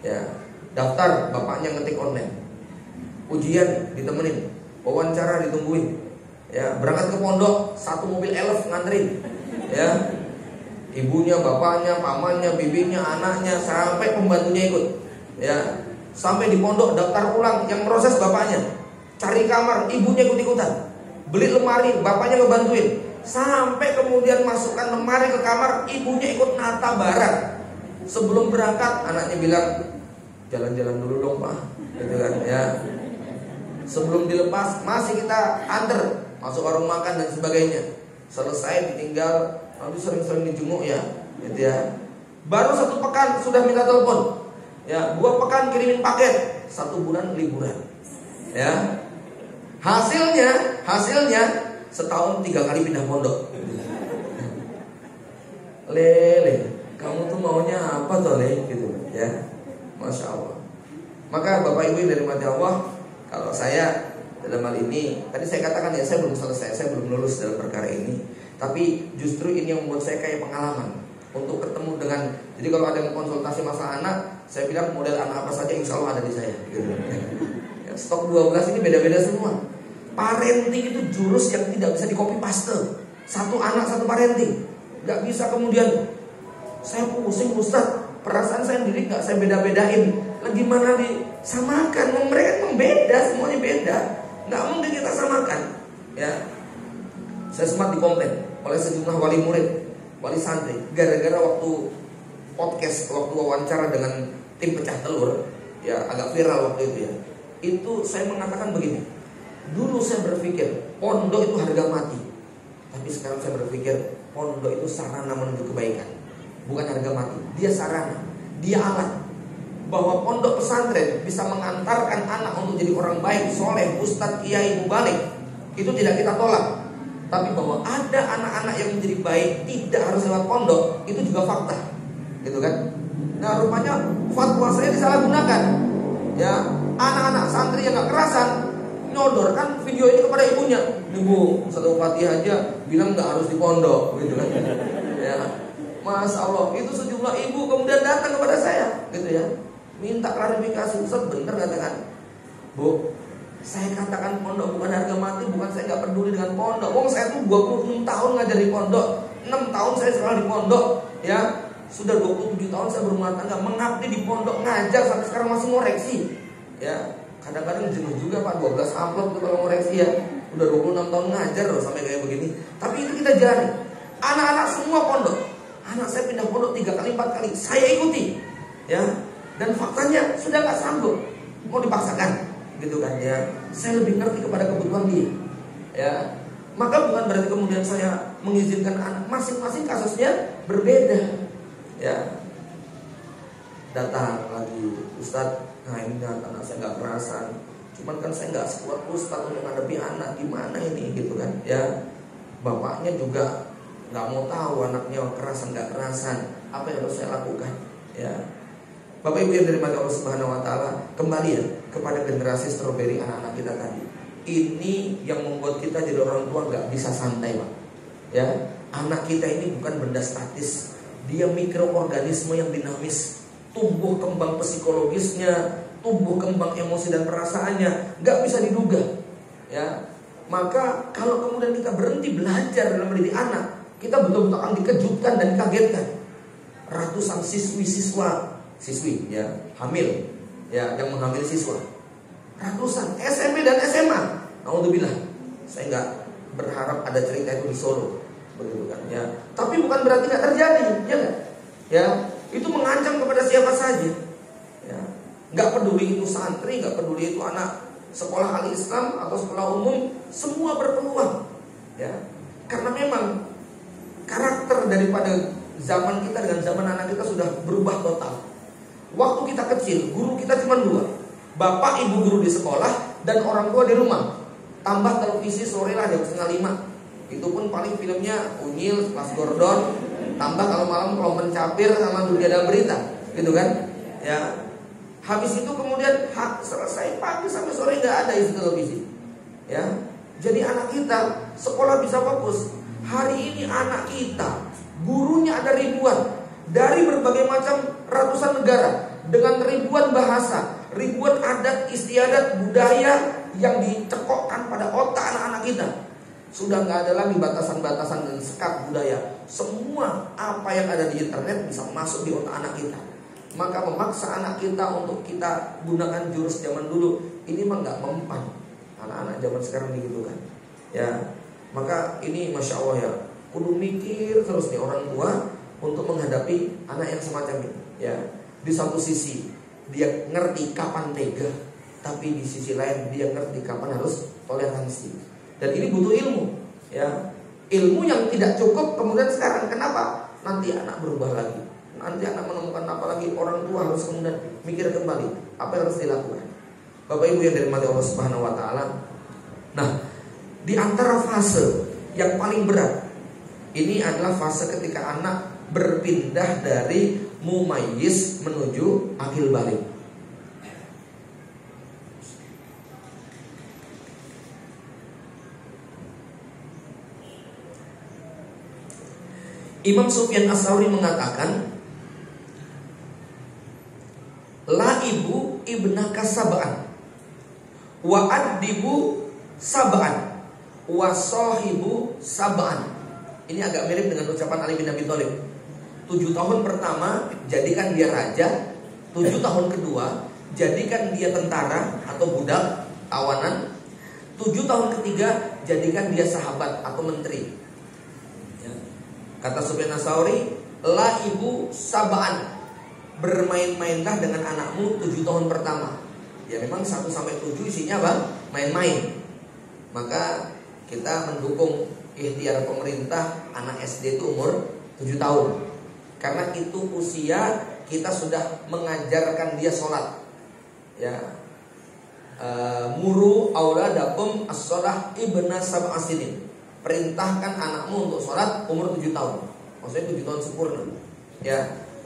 ya, daftar bapaknya ngetik online, ujian ditemenin, wawancara ditungguin, ya, berangkat ke pondok 1 mobil elf nganterin, ya, ibunya, bapaknya, pamannya, bibinya, anaknya, sampai pembantunya ikut, ya. Sampai di pondok daftar ulang, yang proses bapaknya, cari kamar, ibunya ikut-ikutan, beli lemari, bapaknya ngebantuin, sampai kemudian masukkan lemari ke kamar, ibunya ikut nata barang. Sebelum berangkat anaknya bilang, jalan-jalan dulu dong Pak, gitu kan ya. Sebelum dilepas masih kita antar masuk warung makan dan sebagainya. Selesai ditinggal, nanti sering-sering dijenguk ya, gitu ya. Baru 1 pekan sudah minta telepon, ya, 2 pekan kirimin paket, 1 bulan liburan, ya. Hasilnya setahun 3 kali pindah pondok. Lele, kamu tuh maunya apa tuh Le, gitu ya. Masya Allah. Maka Bapak Ibu dari mati Allah, kalau saya dalam hal ini, tadi saya katakan ya, saya belum selesai, saya belum lulus dalam perkara ini. Tapi justru ini yang membuat saya kayak pengalaman untuk ketemu dengan. Jadi kalau ada yang konsultasi masalah anak, saya bilang model anak apa saja insya Allah ada di saya, gitu. Ya, stok 12 ini beda-beda semua. Parenting itu jurus yang tidak bisa di copy paste. 1 anak 1 parenting, nggak bisa kemudian saya pusing Ustaz, perasaan saya sendiri nggak saya beda-bedain. Lagi mana disamakan? Mereka memang beda, semuanya beda. Nggak mungkin kita samakan, ya. Saya sempat dikomplain oleh sejumlah wali murid, wali santri, gara-gara waktu podcast waktu wawancara dengan tim pecah telur, ya agak viral waktu itu ya. Itu saya mengatakan begini. Dulu saya berpikir pondok itu harga mati. Tapi sekarang saya berpikir pondok itu sarana menuju kebaikan. Bukan harga mati, dia sarana, dia alat. Bahwa pondok pesantren bisa mengantarkan anak untuk jadi orang baik, soleh, ustadz, kiai, mubalik, itu tidak kita tolak. Tapi bahwa ada anak-anak yang menjadi baik tidak harus lewat pondok, itu juga fakta, gitu kan? Nah rupanya fatwa saya disalahgunakan. Ya, anak-anak santri yang gak kerasan nyodorkan video ini kepada ibunya. Ibu, satu Fatihah aja bilang gak harus di pondok, gitu kan? Ya, Masya Allah, itu sejumlah ibu kemudian datang kepada saya, gitu ya, minta klarifikasi. Ustaz bener katakan, Bu, saya katakan pondok bukan harga mati, bukan saya gak peduli dengan pondok. Wong saya tuh 26 tahun ngajar di pondok, 6 tahun saya sekolah di pondok, ya. Sudah 27 tahun saya berumah tangga, mengabdi di pondok, ngajar sampai sekarang masih ngoreksi. Ya, kadang-kadang jenuh juga Pak, 12 amplop itu kalau ngoreksi ya. Udah 26 tahun ngajar loh sampai kayak begini. Tapi itu kita jalani. Anak-anak semua pondok. Anak saya pindah pondok 3 kali 4 kali, saya ikuti. Ya. Dan faktanya sudah gak sanggup, mau dipaksakan, gitu kan ya. Saya lebih ngerti kepada kebutuhan dia. Ya. Maka bukan berarti kemudian saya mengizinkan anak, masing-masing kasusnya berbeda. Ya, datang lagi, Ustadz, nah ini anak saya nggak kerasan, cuman kan saya nggak sekuat Ustadz untuk menghadapi anak, gimana ini, gitu kan? Ya, bapaknya juga nggak mau tahu anaknya kerasan nggak kerasan, apa yang harus saya lakukan? Ya, Bapak Ibu yang dirahmati Allah Subhanahu Wa Taala, kembali ya kepada generasi stroberi anak-anak kita tadi. Ini yang membuat kita jadi orang tua nggak bisa santai, Pak. Ya, anak kita ini bukan benda statis. Dia mikroorganisme yang dinamis, tumbuh kembang psikologisnya, tumbuh kembang emosi dan perasaannya gak bisa diduga. Ya, maka kalau kemudian kita berhenti belajar dalam mendidik anak, kita betul-betul akan dikejutkan dan dikagetkan. Ratusan siswi ya hamil, ya yang menghamili siswa, ratusan SMP dan SMA. Alhamdulillah, saya nggak berharap ada cerita itu di Solo. Begitu kan ya. Tapi bukan berarti tidak terjadi, ya kan? Ya, itu mengancam kepada siapa saja. Ya. Enggak peduli itu santri, enggak peduli itu anak sekolah al-Islam atau sekolah umum, semua berpeluang. Ya. Karena memang karakter daripada zaman kita dengan zaman anak kita sudah berubah total. Waktu kita kecil, guru kita cuma 2. Bapak ibu guru di sekolah dan orang tua di rumah. Tambah televisi sore lah jam 4:30. Itu pun paling filmnya Unyil, Mas Gordon, tambah kalau malam kalau mencapir sama Dunia dan Berita, gitu kan? Ya. Habis itu kemudian selesai pagi sampai sore nggak ada isi televisi. Ya. Jadi anak kita sekolah bisa fokus. Hari ini anak kita gurunya ada ribuan dari berbagai macam ratusan negara dengan ribuan bahasa, ribuan adat istiadat budaya yang dicekokkan pada otak anak-anak kita. Sudah nggak ada lagi batasan-batasan dan sekat budaya. Semua apa yang ada di internet bisa masuk di otak anak kita. Maka memaksa anak kita untuk kita gunakan jurus zaman dulu, ini mah nggak mempan. Anak-anak zaman sekarang begitu kan. Ya, maka ini Masya Allah ya, kudu mikir terus nih orang tua untuk menghadapi anak yang semacam ini. Ya, di satu sisi dia ngerti kapan tega, tapi di sisi lain dia ngerti kapan harus toleransi. Dan ini butuh ilmu, ya. Ilmu yang tidak cukup kemudian sekarang kenapa? Nanti anak berubah lagi. Nanti anak menemukan apa lagi, orang tua harus kemudian mikir kembali apa yang harus dilakukan. Bapak Ibu yang dirahmati Allah Subhanahu Wa Taala. Nah, di antara fase yang paling berat ini adalah fase ketika anak berpindah dari mumayyiz menuju akil balik. Imam Sufyan Ats-Tsauri mengatakan, la ibu ibnaka sab'an wa addibu sab'an wa sahibu sab'an. Ini agak mirip dengan ucapan Ali bin Abi Thalib. 7 tahun pertama jadikan dia raja, 7 tahun kedua jadikan dia tentara atau budak tawanan, 7 tahun ketiga jadikan dia sahabat atau menteri. Kata Sufyan Ats-Tsauri, La ibu sab'an, bermain-mainlah dengan anakmu 7 tahun pertama. Ya memang 1 sampai 7 isinya apa? Main-main. Maka kita mendukung ikhtiar pemerintah anak SD itu umur 7 tahun. Karena itu usia kita sudah mengajarkan dia sholat. Ya, muru auladakum as-sholah ibna sab'asinin. Perintahkan anakmu untuk sholat umur 7 tahun. Maksudnya 7 tahun sempurna. Ya,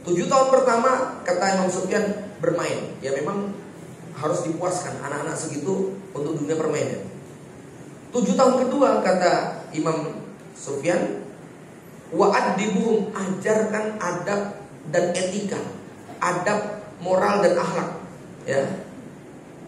7 tahun pertama kata Imam Sufyan bermain. Ya memang harus dipuaskan anak-anak segitu untuk dunia permainan. 7 tahun kedua kata Imam Sufyan, wa'adibuhum, ajarkan adab dan etika, adab moral dan akhlak. Ya,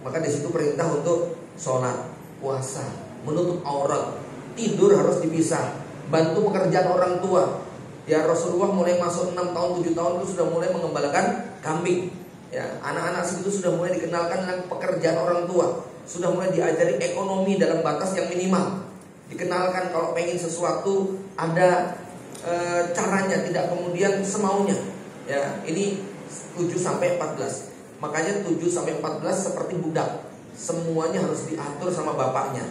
maka di situ perintah untuk sholat, puasa, menutup aurat, tidur harus dipisah, bantu pekerjaan orang tua. Ya Rasulullah mulai masuk 6 tahun 7 tahun itu sudah mulai mengembalakan kambing. Ya, anak-anak segitu sudah mulai dikenalkan dengan pekerjaan orang tua, sudah mulai diajari ekonomi dalam batas yang minimal. Dikenalkan kalau pengen sesuatu ada caranya, tidak kemudian semaunya. Ya, ini 7 sampai 14. Makanya 7 sampai 14 seperti budak. Semuanya harus diatur sama bapaknya.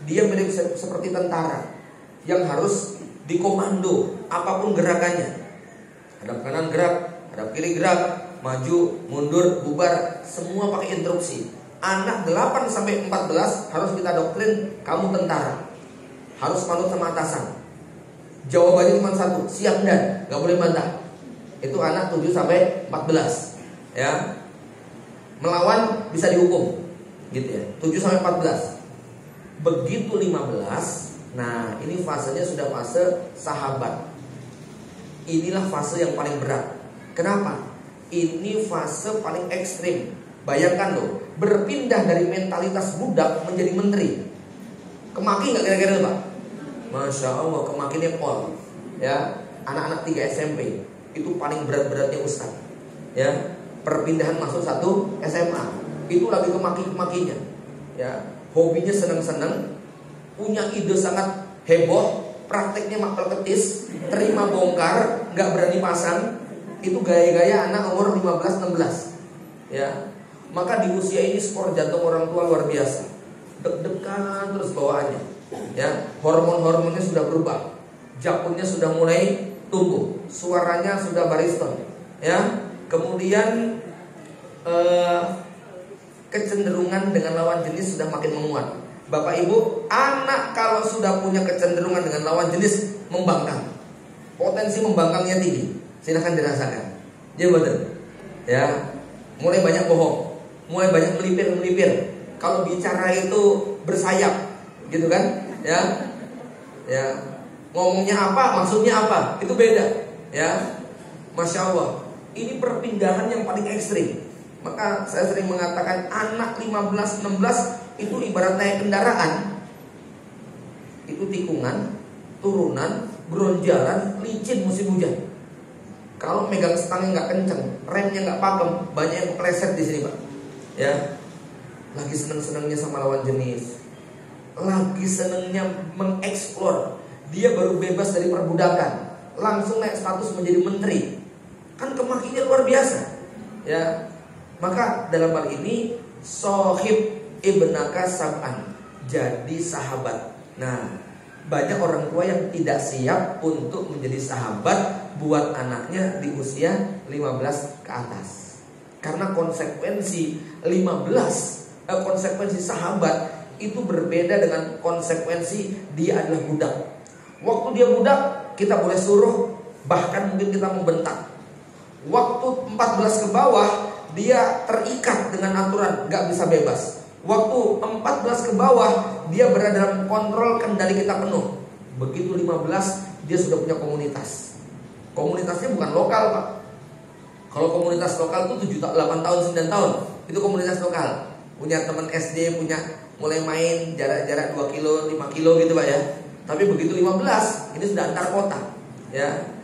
Dia mirip seperti tentara yang harus dikomando apapun gerakannya. Hadap kanan gerak, hadap kiri gerak, maju, mundur, bubar, semua pakai instruksi. Anak 8 sampai 14 harus kita doktrin, kamu tentara, harus manut sama atasan. Jawabannya cuma satu, siap dan, gak boleh bantah. Itu anak 7 sampai 14. Ya, melawan bisa dihukum, gitu ya. 7 sampai 14. Begitu 15, nah ini fasenya sudah fase sahabat. Inilah fase yang paling berat. Kenapa? Ini fase paling ekstrim. Bayangkan loh, berpindah dari mentalitas budak menjadi menteri. Kemaki gak kira-kira Pak? Masya Allah, kemakinnya pol. Ya, anak-anak 3 SMP itu paling berat-beratnya ustaz. Ya, perpindahan masuk 1 SMA itu lagi kemaki-kemakinya. Ya, hobinya seneng-seneng, punya ide sangat heboh, prakteknya makal ketis, terima bongkar, gak berani pasang. Itu gaya-gaya anak umur 15-16. Ya, maka di usia ini skor jantung orang tua luar biasa. Deg-degan terus bawaannya. Ya, hormon-hormonnya sudah berubah. Jakunnya sudah mulai tumbuh, suaranya sudah bariton. Ya, kemudian kecenderungan dengan lawan jenis sudah makin menguat. Bapak Ibu, anak kalau sudah punya kecenderungan dengan lawan jenis membangkang, potensi membangkangnya tinggi. Silahkan dirasakan. Ya betul. Ya, mulai banyak bohong, mulai banyak melipir. Kalau bicara itu bersayap, gitu kan? Ya, ya, ngomongnya apa, maksudnya apa, itu beda. Ya, Masya Allah. Ini perpindahan yang paling ekstrim. Maka saya sering mengatakan anak 15-16 itu ibarat naik kendaraan. Itu tikungan, turunan, geronjalan, licin musim hujan. Kalau megang stangnya nggak kenceng, remnya nggak pakem, banyak yang kepleset di sini Pak. Ya, lagi seneng-senengnya sama lawan jenis, lagi senengnya mengeksplor. Dia baru bebas dari perbudakan, langsung naik status menjadi menteri. Kan kemakinya luar biasa. Ya, maka dalam hal ini sohib ibnaka sab'an, jadi sahabat. Nah, banyak orang tua yang tidak siap untuk menjadi sahabat buat anaknya di usia 15 ke atas. Karena konsekuensi konsekuensi sahabat itu berbeda dengan konsekuensi dia adalah budak. Waktu dia budak, kita boleh suruh, bahkan mungkin kita membentak. Waktu 14 ke bawah, dia terikat dengan aturan, gak bisa bebas. Waktu 14 ke bawah, dia berada dalam kontrol kendali kita penuh. Begitu 15, dia sudah punya komunitas. Komunitasnya bukan lokal Pak. Kalau komunitas lokal itu 8 tahun, 9 tahun, itu komunitas lokal. Punya teman SD, punya mulai main jarak-jarak 2 kilo, 5 kilo gitu Pak ya. Tapi begitu 15, ini sudah antar kota. Ya.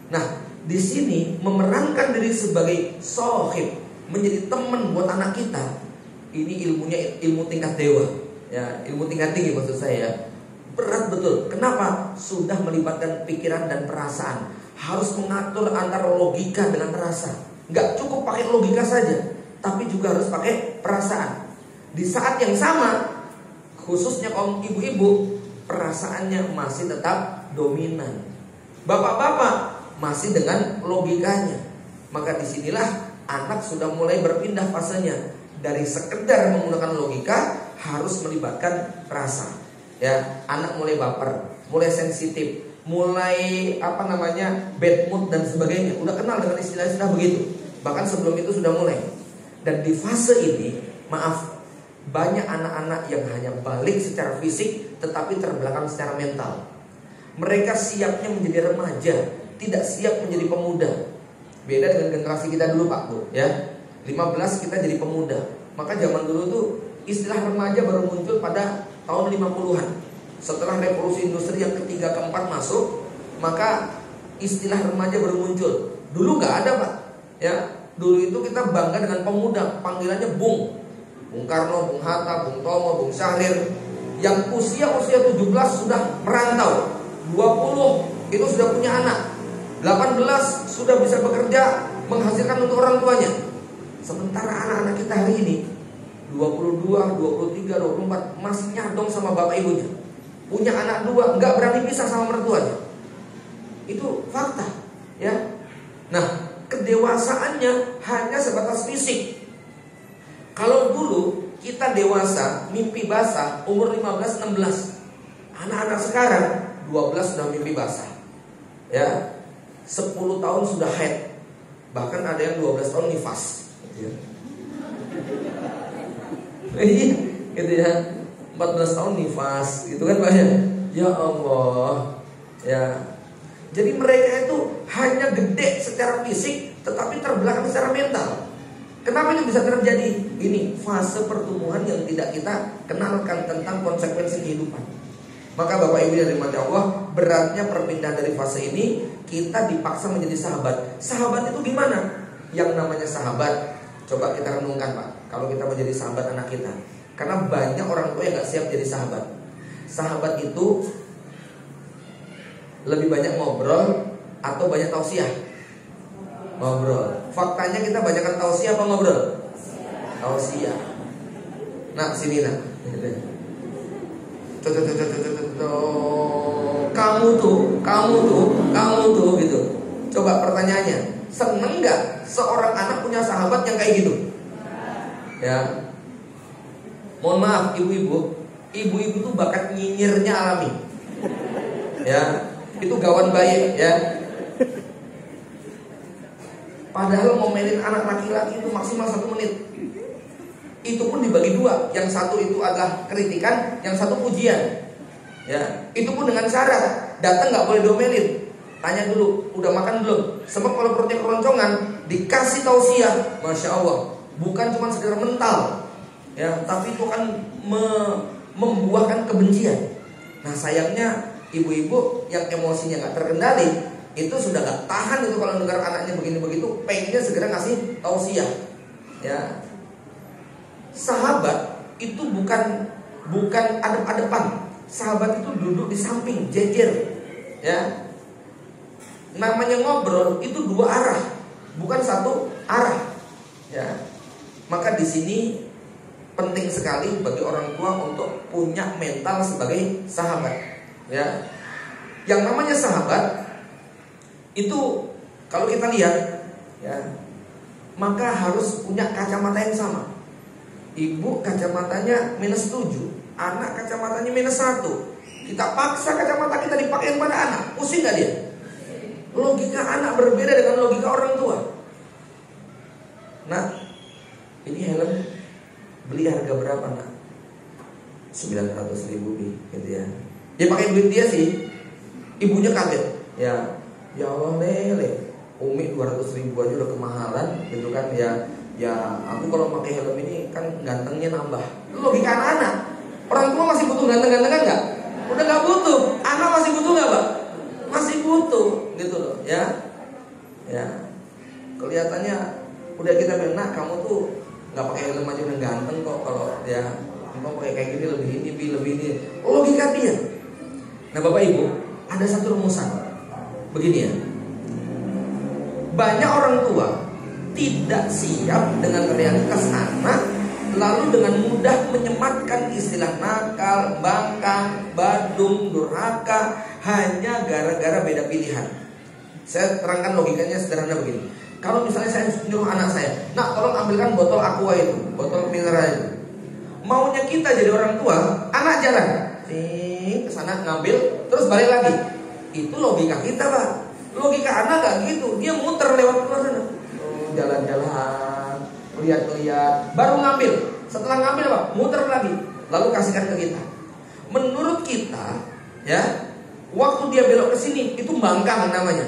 Nah, di sini memerankan diri sebagai sohib, menjadi teman buat anak kita. Ini ilmunya ilmu tingkat dewa. Ya, ilmu tingkat tinggi maksud saya. Berat betul. Kenapa? Sudah melibatkan pikiran dan perasaan. harus mengatur antara logika dengan rasa. Nggak cukup pakai logika saja, tapi juga harus pakai perasaan. Di saat yang sama, khususnya kaum ibu-ibu, perasaannya masih tetap dominan. Bapak-bapak masih dengan logikanya. Maka disinilah anak sudah mulai berpindah fasenya. Dari sekedar menggunakan logika harus melibatkan rasa. Ya, anak mulai baper, mulai sensitif, mulai bad mood dan sebagainya. Udah kenal dengan istilah-istilah begitu. Bahkan sebelum itu sudah mulai. Dan di fase ini, maaf, banyak anak-anak yang hanya balik secara fisik tetapi terbelakang secara mental. Mereka siapnya menjadi remaja, tidak siap menjadi pemuda. Beda dengan generasi kita dulu Pak Bu, ya. 15 kita jadi pemuda. Maka zaman dulu tuh istilah remaja baru muncul pada tahun 50-an. Setelah revolusi industri yang ketiga keempat masuk, maka istilah remaja baru muncul. Dulu nggak ada Pak, ya. Dulu itu kita bangga dengan pemuda, panggilannya Bung Karno, Bung Hatta, Bung Tomo, Bung Syahrir. Yang usia 17 sudah merantau, 20 itu sudah punya anak, 18 sudah bisa bekerja menghasilkan untuk orang tuanya. Sementara anak-anak kita hari ini 22, 23, 24 masih nyadong sama bapak ibunya. Punya anak 2, nggak berani pisah sama mertuanya. Itu fakta, ya. Nah, kedewasaannya hanya sebatas fisik. Kalau dulu kita dewasa, mimpi basah umur 15-16. Anak-anak sekarang 12 sudah mimpi basah, ya. 10 tahun sudah haid. Bahkan ada yang 12 tahun nifas, gitu ya. Iya, gitu ya. 14 tahun nifas, gitu kan Pak ya. Ya Allah, ya. Jadi mereka itu hanya gede secara fisik tetapi terbelakang secara mental. Kenapa ini bisa terjadi? Ini fase pertumbuhan yang tidak kita kenalkan tentang konsekuensi kehidupan. Maka Bapak Ibu yang dirahmati Allah, beratnya perpindahan dari fase ini, kita dipaksa menjadi sahabat. Sahabat itu gimana? Yang namanya sahabat, coba kita renungkan Pak, kalau kita menjadi sahabat anak kita. Karena banyak orang tua yang gak siap jadi sahabat. Sahabat itu lebih banyak ngobrol atau banyak tausiah? Ngobrol. Faktanya kita banyakkan tausiah apa ngobrol? Tausiah. Nah, sini nak. Kamu tuh gitu. Coba pertanyaannya, seneng gak seorang anak punya sahabat yang kayak gitu? Ya. Mohon maaf ibu-ibu tuh bakat nyinyirnya alami. Ya, itu gawan bayi ya. Padahal ngomelin anak laki-laki itu maksimal 1 menit. Itu pun dibagi 2. Yang satu itu adalah kritikan, yang satu pujian. Ya, itu pun dengan syarat datang nggak boleh diomelin. Tanya dulu, udah makan belum? Sebab kalau perutnya keroncongan, dikasih tausiah, masya Allah, bukan cuma sekedar mental, ya, tapi itu akan membuahkan kebencian. Nah sayangnya ibu-ibu yang emosinya nggak terkendali, itu sudah nggak tahan itu kalau dengar anaknya begini begitu, pengennya segera ngasih tausiah. Ya, sahabat itu bukan adep-adepan. Sahabat itu duduk di samping, jejer. Ya. Namanya ngobrol itu 2 arah, bukan 1 arah. Ya. Maka di sini penting sekali bagi orang tua untuk punya mental sebagai sahabat. Ya. Yang namanya sahabat itu kalau kita lihat, ya, maka harus punya kacamata yang sama. Ibu kacamatanya -7, anak kacamatanya -1. Kita paksa kacamata kita dipakai pada anak, pusing gak dia? Logika anak berbeda dengan logika orang tua. Nah, ini helm beli harga berapa nak? 900.000 gitu ya. Dia pakai duit dia sih. Ibunya kaget. Ya Allah lele, Umi 200.000 aja udah kemahalan gitu kan ya. Ya aku kalau pakai helm ini kan gantengnya nambah. Logika anak-anak. Orang tua masih butuh ganteng-gantengan nggak? Udah nggak butuh. Anak masih butuh nggak Pak? Masih butuh gitu loh ya. Ya kelihatannya udah kita bilang, nak kamu tuh nggak pakai helm aja udah ganteng kok. Kalau ya kamu pakai kayak gini lebih ini. Logika dia. Nah Bapak Ibu, ada satu rumusan begini ya. Banyak orang tua tidak siap dengan realitas anak, lalu dengan mudah menyematkan istilah nakal, bangkang, badung, durhaka hanya gara-gara beda pilihan. Saya terangkan logikanya sederhana begini. Kalau misalnya saya nyuruh anak saya, nak tolong ambilkan botol aqua itu, botol mineral itu. Maunya kita jadi orang tua, anak jalan ke sana ngambil, terus balik lagi. Itu logika kita, Pak. Logika anak gak gitu. Dia muter lewat luar sana, jalan-jalan, lihat-lihat, baru ngambil. Setelah ngambil apa? Muter lagi, lalu kasihkan ke kita. Menurut kita, ya, waktu dia belok ke sini itu bangkang namanya.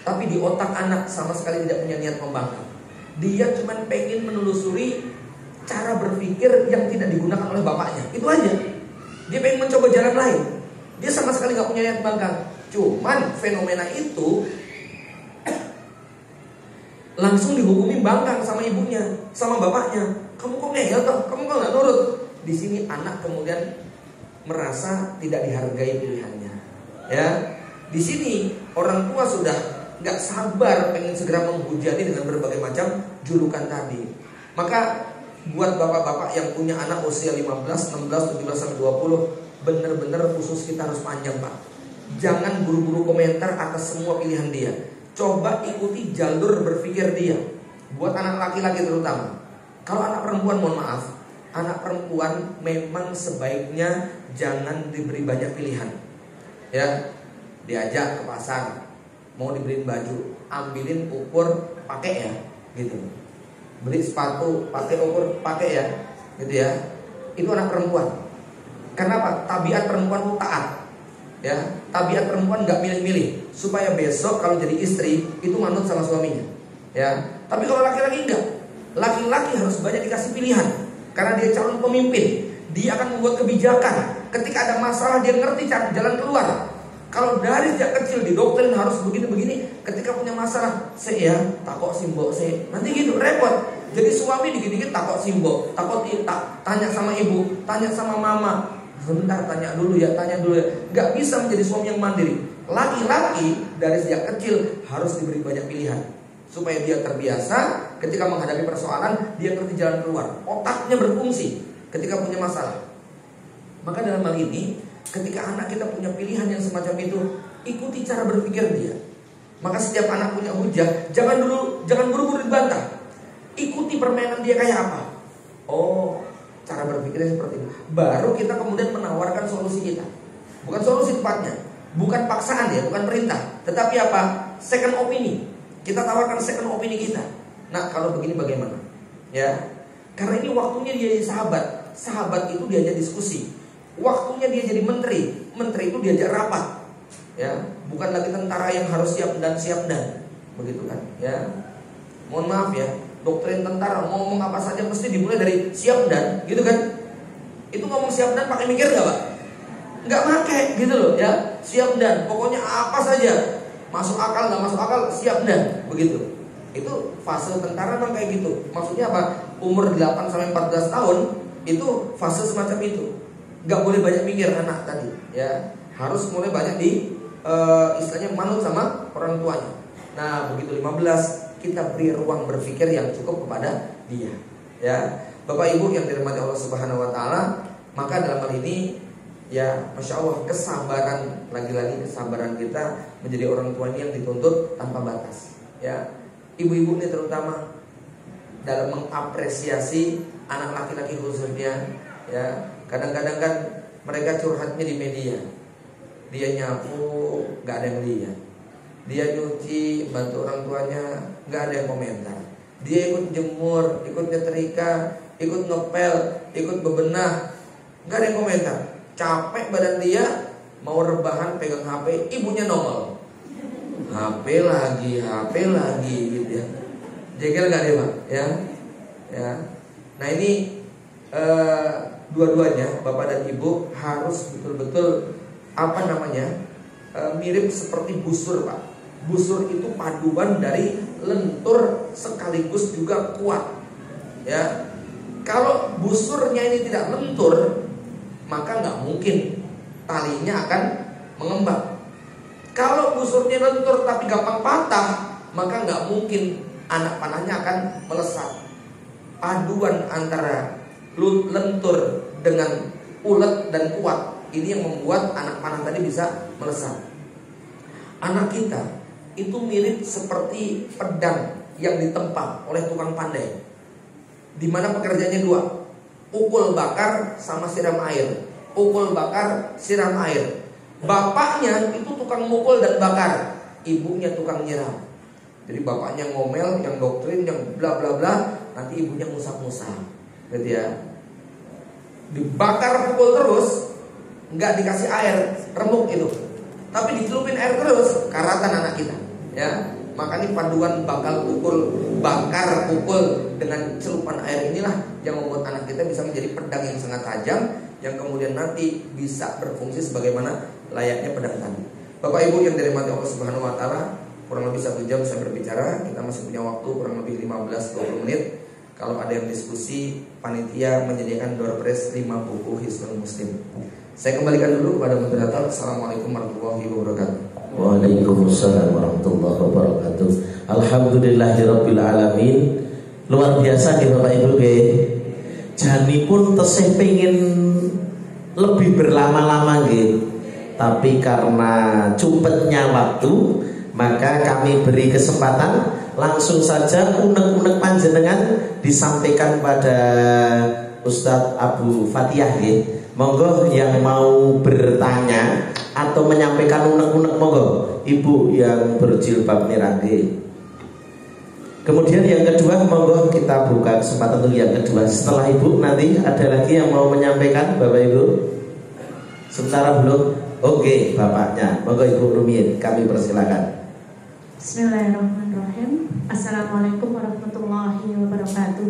Tapi di otak anak sama sekali tidak punya niat membangkang. Dia cuma pengen menelusuri cara berpikir yang tidak digunakan oleh bapaknya. Itu aja. Dia pengen mencoba jalan lain. Dia sama sekali gak punya niat bangkang. Cuman fenomena itu langsung dihukumi bangkang sama ibunya, sama bapaknya. Kamu kok ngeyel toh? Kamu kok gak nurut? Di sini anak kemudian merasa tidak dihargai pilihannya. Ya, di sini orang tua sudah gak sabar pengen segera menghujani dengan berbagai macam julukan tadi. Maka buat bapak-bapak yang punya anak usia 15, 16, 17 sampai 20, benar-benar khusus kita harus panjang, Pak. Jangan buru-buru komentar atas semua pilihan dia. Coba ikuti jalur berpikir dia. Buat anak laki-laki terutama. Kalau anak perempuan, mohon maaf, anak perempuan memang sebaiknya jangan diberi banyak pilihan. Ya, diajak ke pasar, mau dibeliin baju, ambilin ukur pakai ya, gitu. Beli sepatu, pakai ukur pakai ya, gitu ya. Itu anak perempuan. Kenapa? Tabiat perempuan itu taat. Ya, tabiat perempuan nggak milih-milih supaya besok kalau jadi istri itu manut sama suaminya. Ya, tapi kalau laki-laki enggak. Laki-laki harus banyak dikasih pilihan karena dia calon pemimpin. Dia akan membuat kebijakan. Ketika ada masalah dia ngerti jalan keluar. Kalau dari sejak kecil didoktrin harus begini-begini, ketika punya masalah, saya takut simbok saya. Nanti gitu repot. Jadi suami dikit-dikit takut simbok, takut tanya sama ibu, tanya sama mama. Sebentar tanya dulu ya. Gak bisa menjadi suami yang mandiri. Laki-laki dari sejak kecil harus diberi banyak pilihan supaya dia terbiasa ketika menghadapi persoalan, dia ngerti jalan keluar. Otaknya berfungsi ketika punya masalah. Maka dalam hal ini, ketika anak kita punya pilihan yang semacam itu, ikuti cara berpikir dia. Maka setiap anak punya hujah, jangan buru-buru dibantah. Ikuti permainan dia kayak apa. Oh, cara berpikirnya seperti itu. Baru kita kemudian menawarkan solusi kita. Bukan solusi tepatnya, bukan paksaan ya, bukan perintah, tetapi apa? Second opini. Kita tawarkan second opini kita. Nah, kalau begini bagaimana? Ya, karena ini waktunya dia jadi sahabat. Sahabat itu diajak diskusi. Waktunya dia jadi menteri. Menteri itu diajak rapat. Ya, bukan lagi tentara yang harus siap dan, begitu kan? Ya, mohon maaf ya, doktrin tentara ngomong apa saja mesti dimulai dari siap dan, gitu kan? Itu ngomong siap dan pakai mikir nggak, Pak? Nggak pakai, gitu loh ya. Siap dan, pokoknya apa saja, masuk akal nggak masuk akal, siap dan, begitu. Itu fase tentara memang kayak gitu. Maksudnya apa? Umur 8 sampai 14 tahun itu fase semacam itu. Nggak boleh banyak mikir anak tadi, ya. Harus mulai banyak istilahnya manut sama orang tuanya. Nah, begitu 15 kita beri ruang berpikir yang cukup kepada dia. Ya, Bapak Ibu yang dirahmati Allah Subhanahu Wa Taala, maka dalam hal ini, ya, masya Allah, kesabaran, lagi-lagi kesabaran kita menjadi orang tua ini yang dituntut tanpa batas. Ya, ibu-ibu ini terutama dalam mengapresiasi anak laki-laki khususnya. Ya, kadang-kadang kan mereka curhatnya di media. Dia nyapu, gak ada yang lihat. Dia nyuci, bantu orang tuanya, gak ada yang komentar. Dia ikut jemur, ikut nyetrika, ikut ngepel, ikut bebenah, gak ada yang komentar. Capek badan dia, mau rebahan pegang HP, ibunya nongol. HP lagi gitu ya. Jegel gak dia, Pak? Ya. Ya. Nah ini dua-duanya, bapak dan ibu harus betul-betul mirip seperti busur, Pak. Busur itu paduan dari lentur sekaligus juga kuat. Ya, kalau busurnya ini tidak lentur, maka nggak mungkin talinya akan mengembang. Kalau busurnya lentur tapi gampang patah, maka nggak mungkin anak panahnya akan melesat. Paduan antara lentur dengan ulet dan kuat, ini yang membuat anak panah tadi bisa melesat. Anak kita itu mirip seperti pedang yang ditempa oleh tukang pandai, di mana pekerjaannya dua, pukul bakar sama siram air. Pukul bakar, siram air. Bapaknya itu tukang mukul dan bakar, ibunya tukang nyiram. Jadi bapaknya ngomel, yang doktrin, yang bla bla bla, nanti ibunya ngusap-ngusap, gitu ya. Dibakar pukul terus, nggak dikasih air, remuk itu. Tapi dicelupin air terus, karatan anak kita, ya. Makanya paduan bakar pukul dengan celupan air inilah yang membuat anak kita bisa menjadi pedang yang sangat tajam, yang kemudian nanti bisa berfungsi sebagaimana layaknya pedang tadi. Bapak Ibu yang dirahmati Allah Subhanahu wa taala, kurang lebih 1 jam saya berbicara. Kita masih punya waktu kurang lebih 15-20 menit. Kalau ada yang diskusi, panitia menyediakan door prize 5 buku Hisnul Muslim. Saya kembalikan dulu kepada moderator. Assalamualaikum warahmatullahi wabarakatuh. Waalaikumsalam warahmatullahi wabarakatuh. Alhamdulillahirabbil alamin. Luar biasa nggih Bapak Ibu nggih. Jani pun tesih pengin lebih berlama-lama nggih. Tapi karena cupetnya waktu, maka kami beri kesempatan langsung saja unek-unek panjenengan disampaikan pada Ustadz Abu Fatihah nggih. Monggo yang mau bertanya atau menyampaikan unek-unek, monggo Ibu yang berjilbab merah nggih. Kemudian yang kedua, monggo kita buka kesempatan untuk yang kedua. Setelah Ibu nanti ada lagi yang mau menyampaikan, Bapak Ibu. Sementara belum. Oke, Bapaknya. Monggo Ibu Rumiyin, kami persilakan. Bismillahirrahmanirrahim. Assalamualaikum warahmatullahi wabarakatuh.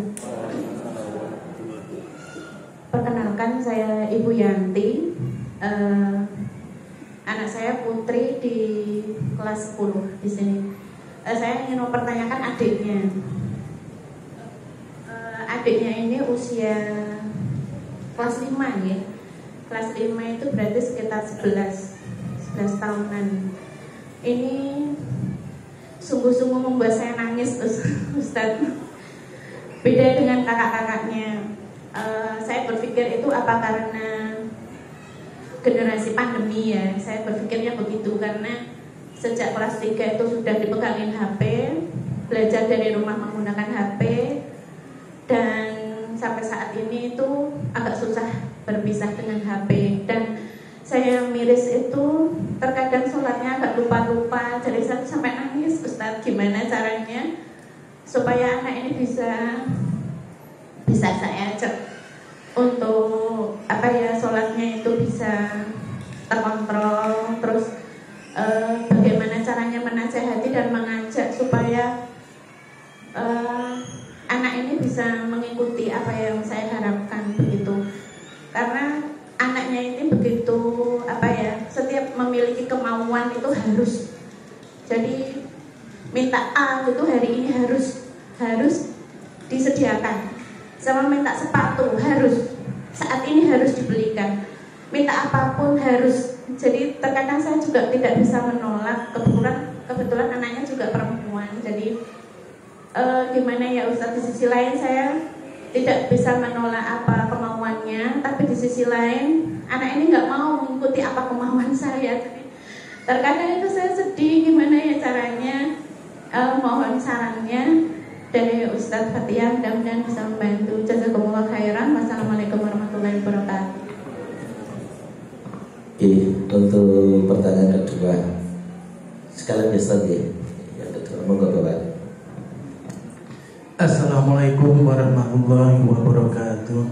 Perkenalkan, saya Ibu Yanti. Anak saya Putri di kelas 10 di sini. Saya ingin mempertanyakan adiknya. Adiknya ini usia kelas 5 ya. Kelas 5 itu berarti sekitar 11 tahunan. Ini sungguh-sungguh membuat saya nangis, Ustadz. Beda dengan kakak-kakaknya. Saya berpikir itu apa karena generasi pandemi ya. Saya berpikirnya begitu karena sejak kelas 3 itu sudah dipegangin HP, belajar dari rumah menggunakan HP, dan sampai saat ini itu agak susah berpisah dengan HP. Dan saya miris itu terkadang sholatnya agak lupa-lupa, dari satu sampai nangis. Ustadz, gimana caranya supaya anak ini bisa saya ajak untuk sholatnya itu bisa terkontrol. Terus bagaimana caranya menasehati dan mengajak supaya anak ini bisa mengikuti apa yang saya harapkan begitu. Karena anaknya ini begitu setiap memiliki kemauan itu harus. Jadi minta A itu hari ini harus disediakan. Sama minta sepatu saat ini harus dibelikan. Minta apapun harus. Jadi terkadang saya juga tidak bisa menolak. Kebetulan anaknya juga perempuan. Jadi gimana ya Ustaz, di sisi lain saya tidak bisa menolak apa kemauannya, tapi di sisi lain anak ini nggak mau mengikuti apa kemauan saya. Jadi terkadang itu saya sedih, gimana ya caranya. Mohon sarannya dari Ustadz Fatihah, mudah-mudahan bisa membantu. Jazakumullah khairan. Wassalamualaikum warahmatullahi wabarakatuh. Untuk pertanyaan kedua, sekalian Ustadz ya. Yang kedua, monggo Bapak. Assalamualaikum warahmatullahi wabarakatuh.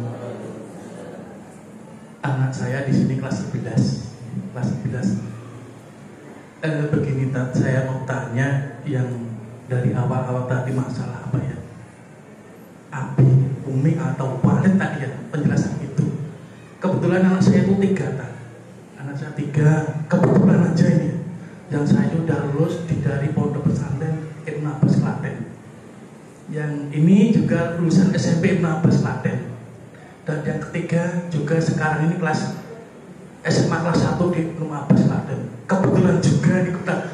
Anak saya di sini kelas 11. Begini, saya mau tanya yang dari awal-awal tadi masalah apa ya? Abi, Umi atau Walid tadi ya, penjelasan itu. Kebetulan anak saya itu 3 tak. Anak saya 3, kebetulan aja ini. Yang saya sudah lulus dari Pondok Pesantren Ibnu Abbas Klaten. Yang ini juga lulusan SMP Ibnu Abbas Klaten. Dan yang ketiga juga sekarang ini kelas SMA kelas 1 di Ibnu Abbas Klaten. Kebetulan juga ini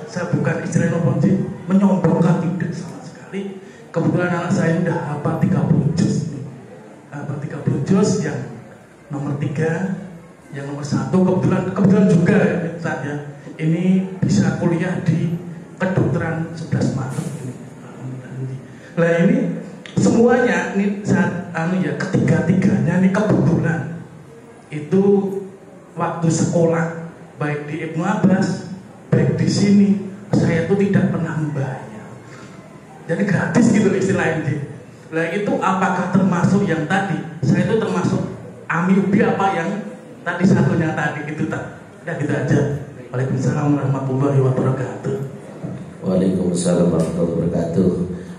saya bukan istilahnya menyombongkan, tidak sama sekali. Kebetulan anak saya udah hafal 30 juz. Hafal 30 juz, yang nomor 3, yang nomor 1 kebetulan juga saja ini bisa kuliah di kedokteran 11 Maret ini. Nah ini semuanya ini saat ketiga-tiganya ini kebetulan itu waktu sekolah baik di Ibnu Abbas baik di sini saya itu tidak pernah membayar, jadi gratis gitu istilahnya. Nah itu apakah termasuk yang tadi saya itu termasuk AMI-UBI apa yang tadi satunya tadi itu tak? Udah gitu aja. Waalaikumsalam warahmatullahi wabarakatuh. Waalaikumsalam warahmatullahi wabarakatuh.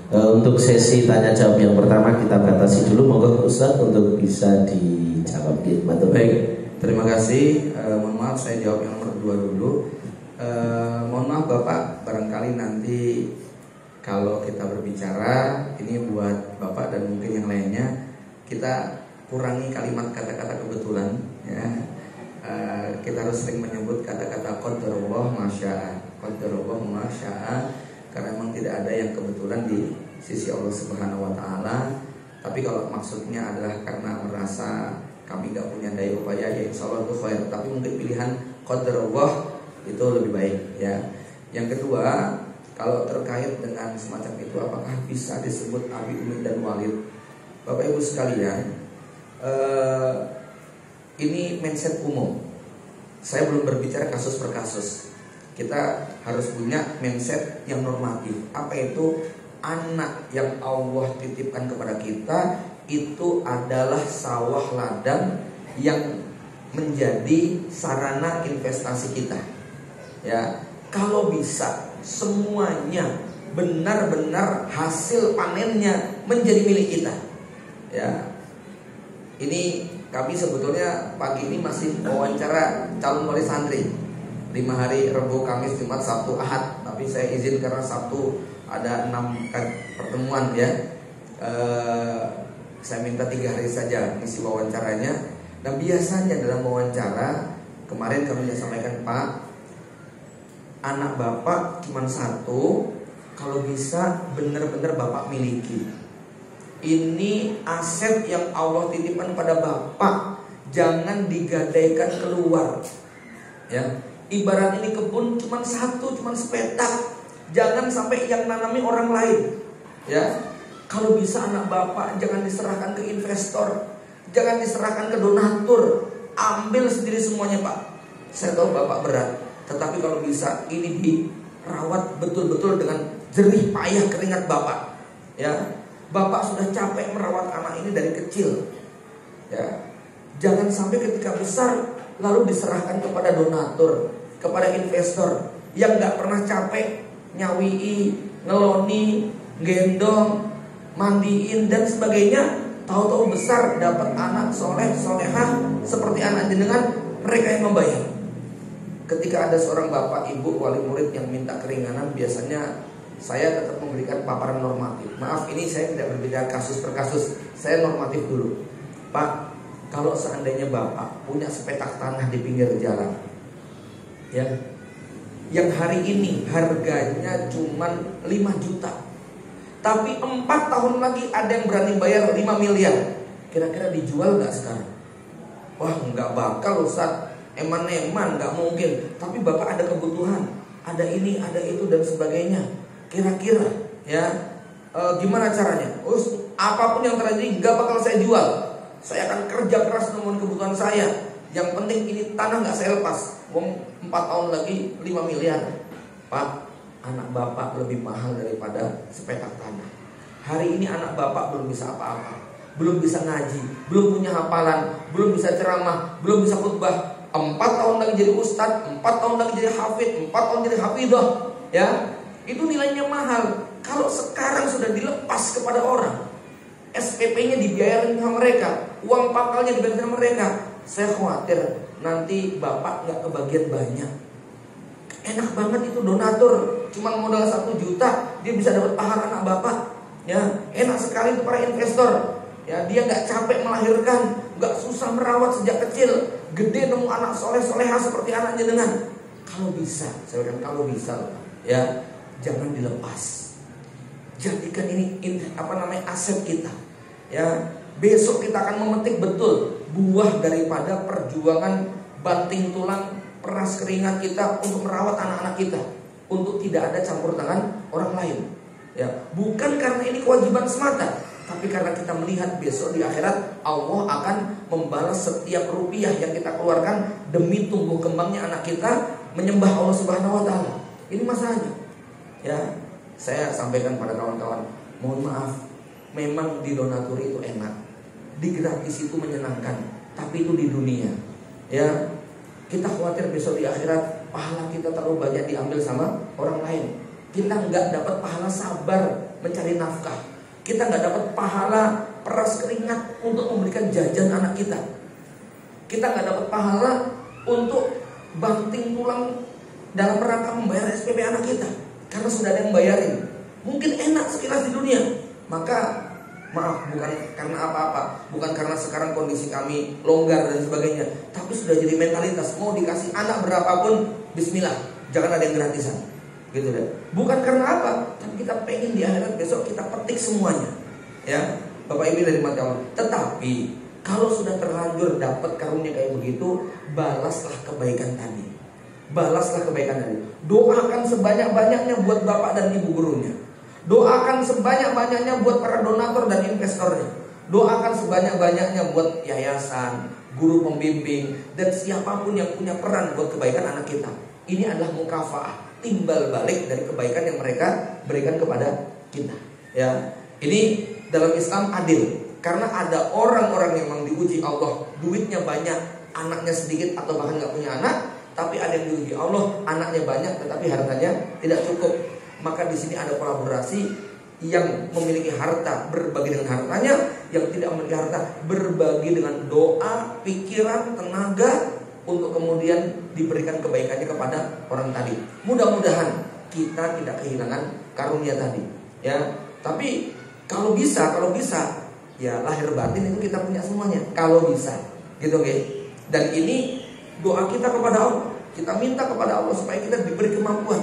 Untuk sesi tanya jawab yang pertama kita batasi dulu, monggo Ustaz untuk bisa dijawab. Baik, terima kasih. Mohon maaf saya jawab yang nomor 2 dulu. Mohon maaf Bapak, barangkali nanti kalau kita berbicara ini buat Bapak dan mungkin yang lainnya, kita kurangi kalimat kata-kata kebetulan ya. Kita harus sering menyebut kata-kata qadarullah masya'a, qadarullah masya'a, karena memang tidak ada yang kebetulan di sisi Allah Subhanahu wa taala. Tapi kalau maksudnya adalah karena merasa kami gak punya daya upaya, ya insya Allah itu khair. Tapi mungkin pilihan qadarullah itu lebih baik ya. Yang kedua, kalau terkait dengan semacam itu, apakah bisa disebut abi, umi dan walid? Bapak Ibu sekalian, ini mindset umum. Saya belum berbicara kasus per kasus. Kita harus punya mindset yang normatif. Apa itu? Anak yang Allah titipkan kepada kita itu adalah sawah ladang yang menjadi sarana investasi kita. Ya, kalau bisa semuanya benar-benar hasil panennya menjadi milik kita. Ya. Ini kami sebetulnya pagi ini masih wawancara calon wali santri 5 hari, Rabu, Kamis, Jumat, Sabtu, Ahad. Tapi saya izin karena Sabtu ada 6 pertemuan ya. Saya minta 3 hari saja ngisi wawancaranya. Dan biasanya dalam wawancara kemarin kami sudah sampaikan, Pak, anak Bapak cuma 1, kalau bisa benar-benar Bapak miliki. Ini aset yang Allah titipkan pada Bapak, jangan digadaikan keluar. Ya, ibarat ini kebun cuma 1, cuma sepetak, jangan sampai yang nanami orang lain. Ya, kalau bisa anak Bapak jangan diserahkan ke investor, jangan diserahkan ke donatur, ambil sendiri semuanya Pak. Saya tahu Bapak berat, tetapi kalau bisa ini dirawat betul-betul dengan jerih payah keringat Bapak. Ya, Bapak sudah capek merawat anak ini dari kecil. Ya, jangan sampai ketika besar lalu diserahkan kepada donatur, kepada investor yang nggak pernah capek nyawii, ngeloni, gendong, mandiin dan sebagainya. Tahu-tahu besar dapat anak soleh solehah seperti anak jenengan, mereka yang membayar. Ketika ada seorang bapak ibu wali murid yang minta keringanan, biasanya saya tetap memberikan paparan normatif. Maaf, ini saya tidak berbicara kasus per kasus, saya normatif dulu. Pak, kalau seandainya Bapak punya sepetak tanah di pinggir jalan, ya, yang hari ini harganya cuma 5 juta, tapi 4 tahun lagi ada yang berani bayar 5 miliar, kira-kira dijual gak sekarang? Wah, gak bakal Ustaz, eman-eman gak mungkin. Tapi Bapak ada kebutuhan, ada ini, ada itu dan sebagainya. Kira-kira ya gimana caranya? Apapun yang terjadi gak bakal saya jual. Saya akan kerja keras memenuhi kebutuhan saya. Yang penting ini tanah gak saya lepas. 4 tahun lagi 5 miliar. Pak, anak Bapak lebih mahal daripada sepetak tanah. Hari ini anak Bapak belum bisa apa-apa, belum bisa ngaji, belum punya hafalan, belum bisa ceramah, belum bisa khutbah. 4 tahun lagi jadi ustadz, 4 tahun lagi jadi hafid, 4 tahun jadi hafidah. Ya, itu nilainya mahal. Kalau sekarang sudah dilepas kepada orang, SPP-nya dibayarin sama mereka, uang pakalnya dibayarin sama mereka, saya khawatir nanti Bapak gak kebagian banyak. Enak banget itu donatur, cuma modal 1 juta dia bisa dapat pahala anak Bapak. Ya, enak sekali itu para investor. Ya, dia gak capek melahirkan, gak susah merawat sejak kecil, gede nemu anak soleh-soleha seperti anak jenengan. Kalau bisa, saya bilang kalau bisa ya, jangan dilepas. Jadikan ini aset kita. Ya, besok kita akan memetik betul buah daripada perjuangan banting tulang, peras keringat kita untuk merawat anak-anak kita, untuk tidak ada campur tangan orang lain. Ya, bukan karena ini kewajiban semata, tapi karena kita melihat besok di akhirat Allah akan membalas setiap rupiah yang kita keluarkan demi tumbuh kembangnya anak kita menyembah Allah Subhanahu wa taala. Ini masalahnya. Ya, saya sampaikan pada kawan-kawan, mohon maaf, memang di donatur itu enak, di gratis itu menyenangkan, tapi itu di dunia. Ya, kita khawatir besok di akhirat pahala kita terlalu banyak diambil sama orang lain. Kita nggak dapat pahala sabar mencari nafkah. Kita nggak dapat pahala peras keringat untuk memberikan jajan anak kita. Kita nggak dapat pahala untuk banting tulang dalam rangka membayar SPP anak kita, karena sudah ada yang bayarin. Mungkin enak sekilas di dunia. Maka maaf, bukan karena apa-apa, bukan karena sekarang kondisi kami longgar dan sebagainya, tapi sudah jadi mentalitas, mau dikasih anak berapapun bismillah, jangan ada yang gratisan. Gitu deh. Bukan karena apa, tapi kita pengen di akhirat besok kita petik semuanya. Ya, Bapak Ibu dari mati Allah. Tetapi kalau sudah terlanjur dapat karunia kayak begitu, balaslah kebaikan tadi. Balaslah kebaikan tadi. Doakan sebanyak-banyaknya buat bapak dan ibu gurunya. Doakan sebanyak-banyaknya buat para donatur dan investornya. Doakan sebanyak-banyaknya buat yayasan, guru pembimbing, dan siapapun yang punya peran buat kebaikan anak kita. Ini adalah mukafaah, timbal balik dari kebaikan yang mereka berikan kepada kita. Ya, ini dalam Islam adil, karena ada orang-orang yang memang diuji Allah, duitnya banyak, anaknya sedikit atau bahkan nggak punya anak, tapi ada yang diuji Allah, anaknya banyak tetapi hartanya tidak cukup. Maka di sini ada kolaborasi, yang memiliki harta berbagi dengan hartanya, yang tidak memiliki harta berbagi dengan doa, pikiran, tenaga, untuk kemudian diberikan kebaikannya kepada orang tadi. Mudah-mudahan kita tidak kehilangan karunia tadi. Ya, tapi kalau bisa, ya lahir batin itu kita punya semuanya. Kalau bisa, gitu, okay? Dan ini doa kita kepada Allah. Kita minta kepada Allah supaya kita diberi kemampuan.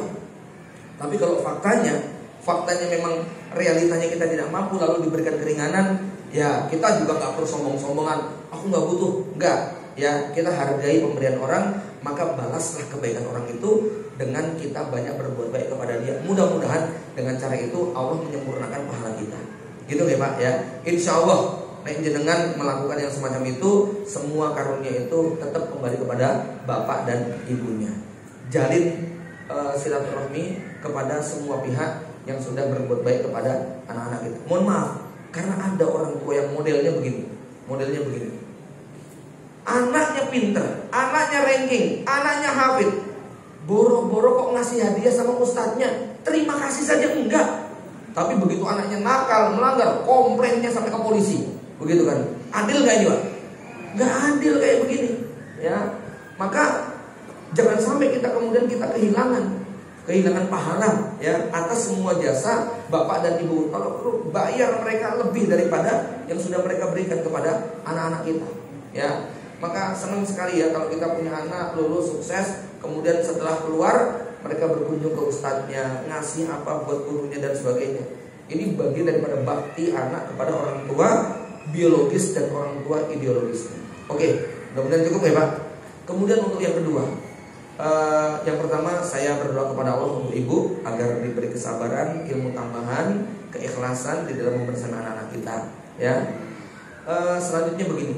Tapi kalau faktanya memang realitanya kita tidak mampu lalu diberikan keringanan, ya kita juga nggak perlu sombong-sombongan. Aku nggak butuh, nggak. Ya, kita hargai pemberian orang, maka balaslah kebaikan orang itu dengan kita banyak berbuat baik kepada dia. Mudah-mudahan dengan cara itu Allah menyempurnakan pahala kita. Gitu ya Pak ya. Insya Allah dengan melakukan yang semacam itu, semua karunia itu tetap kembali kepada bapak dan ibunya. Jalin silaturahmi kepada semua pihak yang sudah berbuat baik kepada anak-anak kita. Mohon maaf, karena ada orang tua yang modelnya begini. Anaknya pinter, anaknya ranking, anaknya hafid, boro-boro kok ngasih hadiah sama ustadznya, terima kasih saja enggak. Tapi begitu anaknya nakal, melanggar, komplainnya sampai ke polisi. Begitu kan? Adil gak ini Pak? Gak adil kayak begini. Ya, maka jangan sampai kita kemudian kehilangan pahala ya atas semua jasa bapak dan ibu. Kalau perlu bayar mereka lebih daripada yang sudah mereka berikan kepada anak-anak kita. Ya, maka senang sekali ya kalau kita punya anak lulus sukses, kemudian setelah keluar mereka berkunjung ke ustadznya, ngasih apa buat gurunya dan sebagainya. Ini bagian daripada bakti anak kepada orang tua biologis dan orang tua ideologis. Oke, mudah-mudahan cukup ya Pak. Kemudian untuk yang kedua, yang pertama saya berdoa kepada Allah untuk ibu agar diberi kesabaran, ilmu tambahan, keikhlasan di dalam membersihkan anak-anak kita. Ya, selanjutnya begini.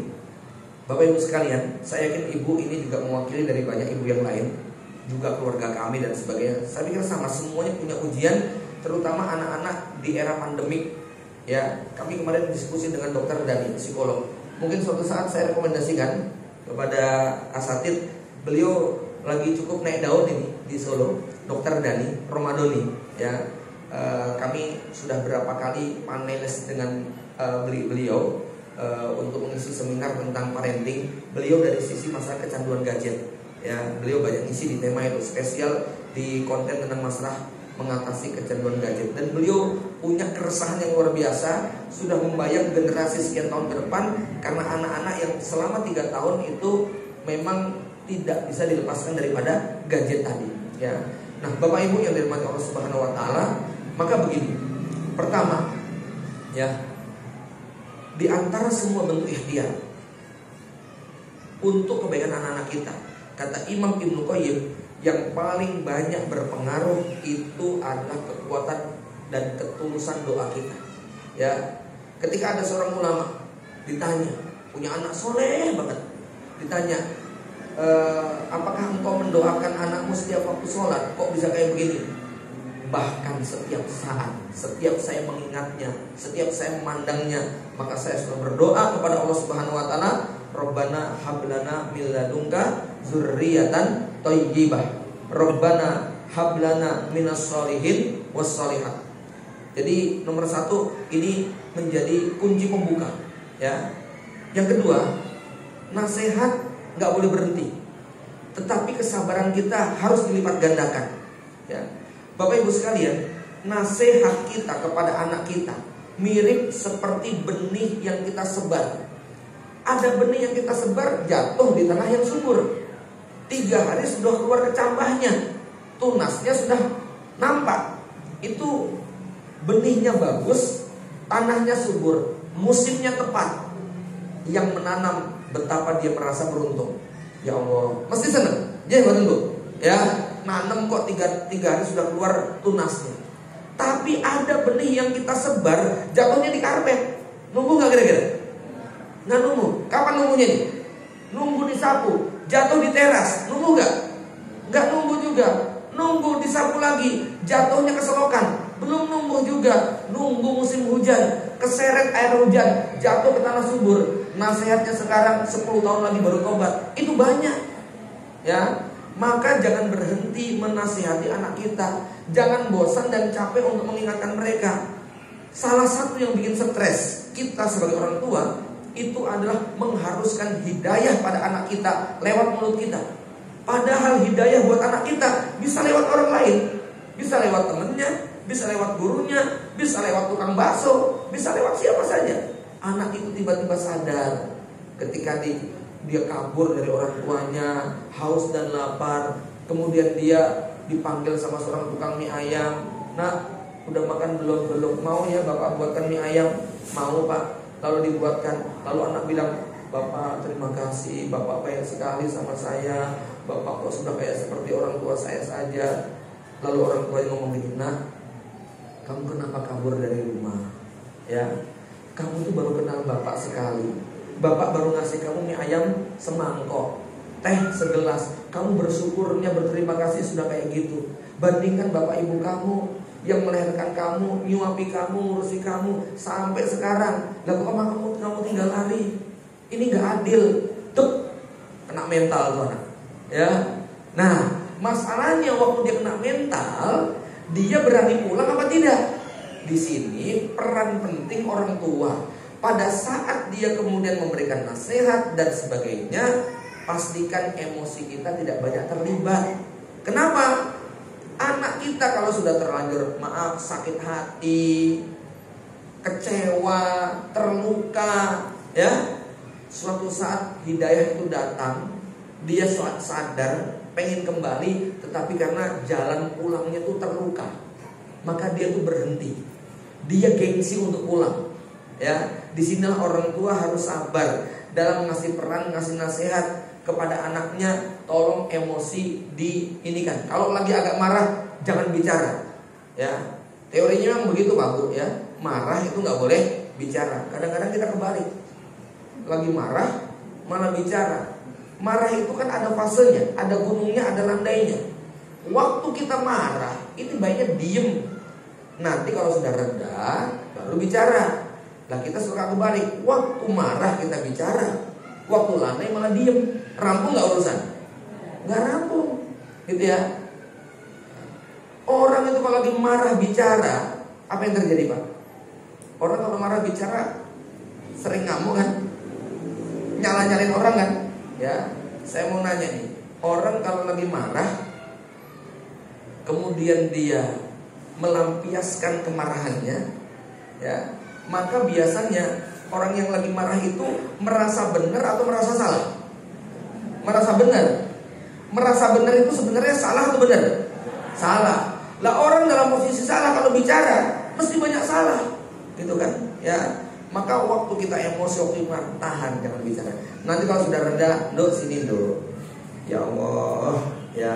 Bapak Ibu sekalian, saya yakin ibu ini juga mewakili dari banyak ibu yang lain, juga keluarga kami dan sebagainya. Saya pikir sama, semuanya punya ujian, terutama anak-anak di era pandemik. Ya, kami kemarin diskusi dengan dokter Dani, psikolog. Mungkin suatu saat saya rekomendasikan kepada asatid, beliau lagi cukup naik daun ini di Solo, dokter Dani Romadoni. Ya, kami sudah berapa kali panelis dengan beliau. Untuk mengisi seminar tentang parenting. Beliau dari sisi masalah kecanduan gadget. Ya, beliau banyak ngisi di tema itu, spesial di konten tentang masalah mengatasi kecanduan gadget. Dan beliau punya keresahan yang luar biasa, sudah membayang generasi sekian tahun ke depan karena anak-anak yang selama 3 tahun itu memang tidak bisa dilepaskan daripada gadget tadi, ya. Nah, Bapak Ibu yang dirahmati Allah Subhanahu wa taala, maka begini. Pertama, ya, di antara semua bentuk ikhtiar untuk kebaikan anak-anak kita, kata Imam Ibnu Qayyim, yang paling banyak berpengaruh itu adalah kekuatan dan ketulusan doa kita. Ya, ketika ada seorang ulama ditanya, punya anak soleh banget, ditanya, apakah engkau mendoakan anakmu setiap waktu sholat? Kok bisa kayak begini? Bahkan setiap saat, setiap saya mengingatnya, setiap saya memandangnya, maka saya selalu berdoa kepada Allah Subhanahu wa taala, Rabbana hablana min ladunka dzurriyyatan thayyibah. Rabbana hablana minas sholihin was sholihat. Jadi nomor satu ini menjadi kunci pembuka, ya. Yang kedua, nasihat nggak boleh berhenti, tetapi kesabaran kita harus dilipat gandakan, ya. Bapak Ibu sekalian, nasihat kita kepada anak kita mirip seperti benih yang kita sebar. Ada benih yang kita sebar jatuh di tanah yang subur. 3 hari sudah keluar kecambahnya, tunasnya sudah nampak. Itu benihnya bagus, tanahnya subur, musimnya tepat. Yang menanam betapa dia merasa beruntung. Ya Allah, mesti senang. Dia nggak tunggu, ya. Nanam kok 3 hari sudah keluar tunasnya. Tapi ada benih yang kita sebar jatuhnya di karpet. Nunggu nggak kira-kira? Nggak nunggu. Kapan nunggunya nih? Nunggu disapu. Jatuh di teras, nunggu nggak? Nggak nunggu juga. Nunggu disapu lagi, jatuhnya ke selokan. Belum nunggu juga. Nunggu musim hujan, keseret air hujan, jatuh ke tanah subur. Nasihatnya sekarang 10 tahun lagi baru tobat. Itu banyak, ya. Maka jangan berhenti menasihati anak kita. Jangan bosan dan capek untuk mengingatkan mereka. Salah satu yang bikin stres kita sebagai orang tua itu adalah mengharuskan hidayah pada anak kita lewat mulut kita. Padahal hidayah buat anak kita bisa lewat orang lain, bisa lewat temennya, bisa lewat gurunya, bisa lewat tukang bakso, bisa lewat siapa saja. Anak itu tiba-tiba sadar ketika dia kabur dari orang tuanya, haus dan lapar. Kemudian dia dipanggil sama seorang tukang mie ayam. Nak, udah makan belum? Belum. Mau ya bapak buatkan mie ayam? Mau pak. Lalu dibuatkan. Lalu anak bilang, Bapak terima kasih, Bapak baik sekali sama saya. Bapak kok sudah kayak seperti orang tua saya saja. Lalu orang tuanya ngomong begini, Nak, kamu kenapa kabur dari rumah? Ya, kamu tuh baru kenal bapak sekali. Bapak baru ngasih kamu mie ayam semangkok, teh segelas. Kamu bersyukurnya, berterima kasih sudah kayak gitu. Bandingkan bapak ibu kamu yang melahirkan kamu, nyuapi kamu, ngurusi kamu sampai sekarang. Lah kok kamu tinggal lari? Ini gak adil. Tuh, kena mental tuh anak. Ya. Nah, masalahnya waktu dia kena mental, dia berani pulang apa tidak? Di sini peran penting orang tua. Pada saat dia kemudian memberikan nasihat dan sebagainya, pastikan emosi kita tidak banyak terlibat. Kenapa? Anak kita kalau sudah terlanjur sakit hati, kecewa, terluka, ya, suatu saat hidayah itu datang, dia sadar pengen kembali, tetapi karena jalan pulangnya itu terluka, maka dia tuh berhenti. Dia gengsi untuk pulang. Ya, disinilah orang tua harus sabar dalam ngasih peran, ngasih nasihat kepada anaknya. Tolong emosi diinikan. Kalau lagi agak marah, jangan bicara. Ya, teorinya memang begitu Pak Bu. Ya, marah itu nggak boleh bicara. Kadang-kadang kita kebalik. Lagi marah, malah bicara. Marah itu kan ada fasenya, ada gunungnya, ada landainya. Waktu kita marah, ini baiknya diem. Nanti kalau sudah reda, baru bicara. Lah kita suka kebalik. Waktu marah kita bicara, waktu landai malah diem. Rampung nggak urusan? Nggak rampung, gitu ya. Orang itu kalau lagi marah bicara, apa yang terjadi Pak? Orang kalau marah bicara sering ngamuk kan, nyala-nyalain orang kan. Ya, saya mau nanya nih, orang kalau lagi marah, kemudian dia melampiaskan kemarahannya, ya, maka biasanya orang yang lagi marah itu merasa benar atau merasa salah? merasa benar. Merasa benar itu sebenarnya salah atau benar? Salah. Lah orang dalam posisi salah kalau bicara mesti banyak salah, gitu kan? Ya, maka waktu kita emosi optimal, tahan jangan bicara. Nanti kalau sudah reda, Dok sini Dok. Ya Allah, ya.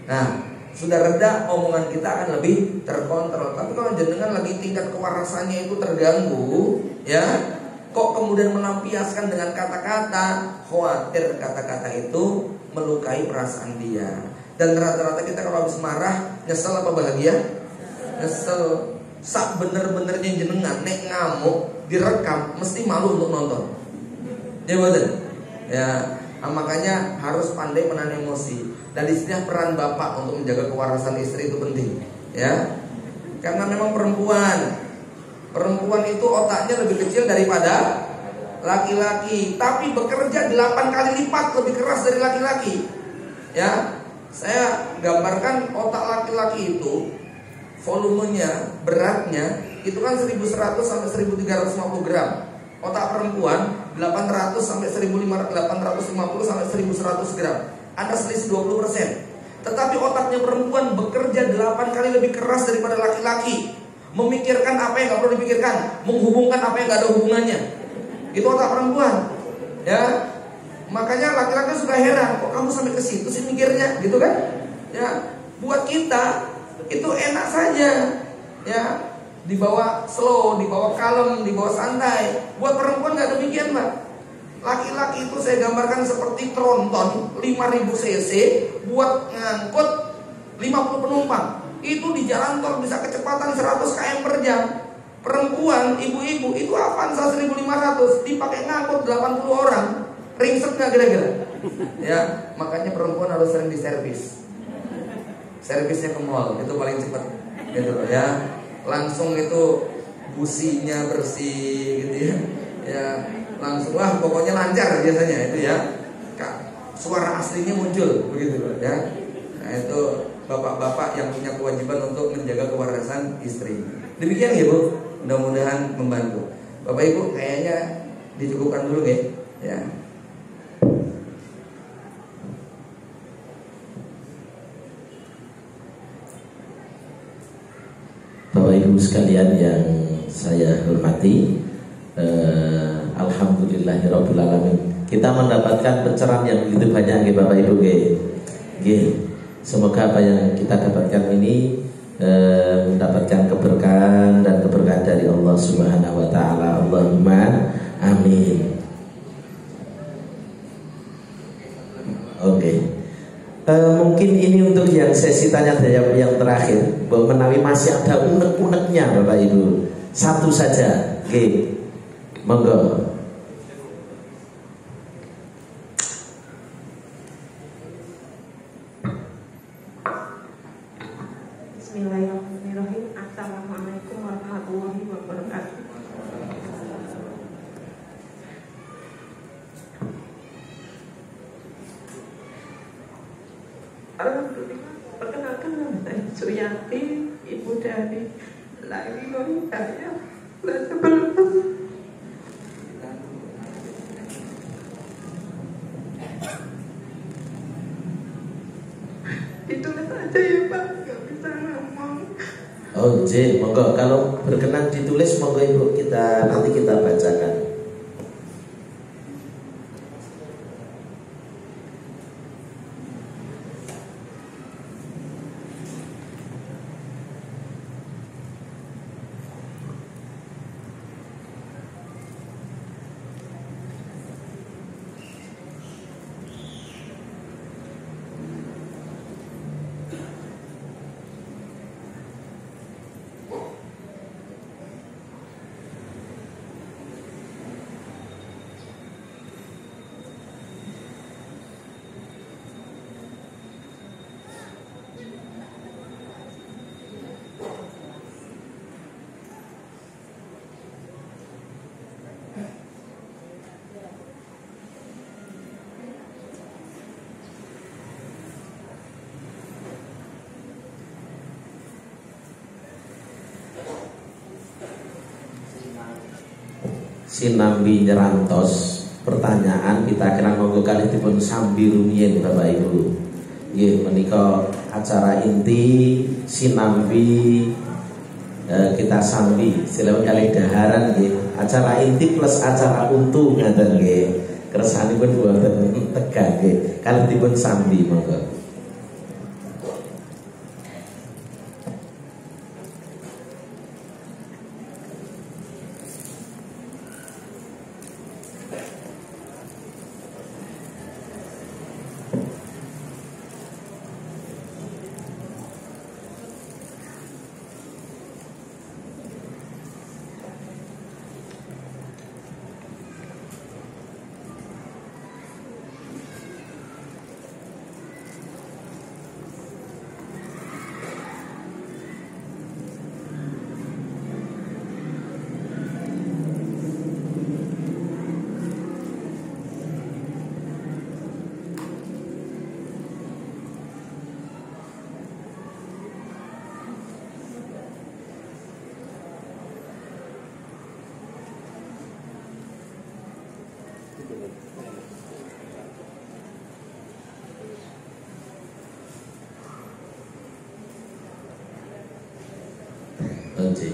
Nah, sudah reda omongan kita akan lebih terkontrol. Tapi kalau jenengan lagi tingkat kewarasannya itu terganggu, ya, kok kemudian melampiaskan dengan kata-kata, khawatir kata-kata itu melukai perasaan dia. Dan rata-rata kita kalau habis marah, nyesel apa bahagia? Nyesel. Sak bener-benernya jenengan nek ngamuk direkam mesti malu untuk nonton. Ya betul. Ya, makanya harus pandai menahan emosi. Dan di sini peran bapak untuk menjaga kewarasan istri itu penting. Ya, karena memang perempuan itu otaknya lebih kecil daripada laki-laki, tapi bekerja 8 kali lipat lebih keras dari laki-laki. Ya, saya gambarkan otak laki-laki itu volumenya, beratnya itu kan 1100 sampai 1350 gram. Otak perempuan 800 sampai 850 sampai 1100 gram. Ada selisih 20%. Tetapi otaknya perempuan bekerja 8 kali lebih keras daripada laki-laki. Memikirkan apa yang gak perlu dipikirkan, menghubungkan apa yang gak ada hubungannya. Itu otak perempuan. Ya, makanya laki-laki suka heran, kok kamu sampai ke situ sih mikirnya, gitu kan? Ya, buat kita itu enak saja, ya, dibawa slow, dibawa kalem, dibawa santai. Buat perempuan nggak demikian, Mbak. Laki-laki itu saya gambarkan seperti tronton 5000 cc buat ngangkut 50 penumpang. Itu di jalan tol bisa kecepatan 100 km per jam. Perempuan, ibu-ibu itu Avanza 1500 dipakai ngangkut 80 orang. Ringset nggak kira-kira? Ya, makanya perempuan harus sering diservis. Servisnya ke mall itu paling cepat, gitu ya. Langsung itu businya bersih, gitu ya. Ya, langsung wah pokoknya lancar biasanya itu ya. Suara aslinya muncul, begitu ya. Nah itu bapak-bapak yang punya kewajiban untuk menjaga kewarasan istri. Demikian ya Bu, mudah-mudahan membantu. Bapak Ibu kayaknya dicukupkan dulu ya. Bapak Ibu sekalian yang saya hormati, alhamdulillahirabbil alamin. Kita mendapatkan pencerahan yang begitu banyak nggih Bapak Ibu nggih. Semoga apa yang kita dapatkan ini mendapatkan keberkahan dan keberkahan dari Allah Subhanahu wa taala. Allahumma amin. Oke. Mungkin ini untuk yang sesi tanya jawab yang terakhir. Bahwa menawi masih ada unek-uneknya Bapak Ibu, satu saja. Oke, monggo. Bismillahirrahmanirrahim. Assalamualaikum warahmatullahi wabarakatuh. Alhamdulillah, perkenalkan nama saya Suyati, ibu dari Lailon Daya Ditulis aja ya Pak, nggak bisa ngomong. Oh J, monggo kalau berkenan ditulis monggo Ibu, nanti kita bacakan. Sinambi Nyerantos pertanyaan kita kira monggo kalih dipun sambi rumiyin Bapak Ibu. Nggih menika acara inti sinambi kita sambi silih kalih daharan nggih. Acara inti plus acara untu ngaten nggih. Kersanipun boten tegang nggih. Kalih dipun sambi monggo. Oke.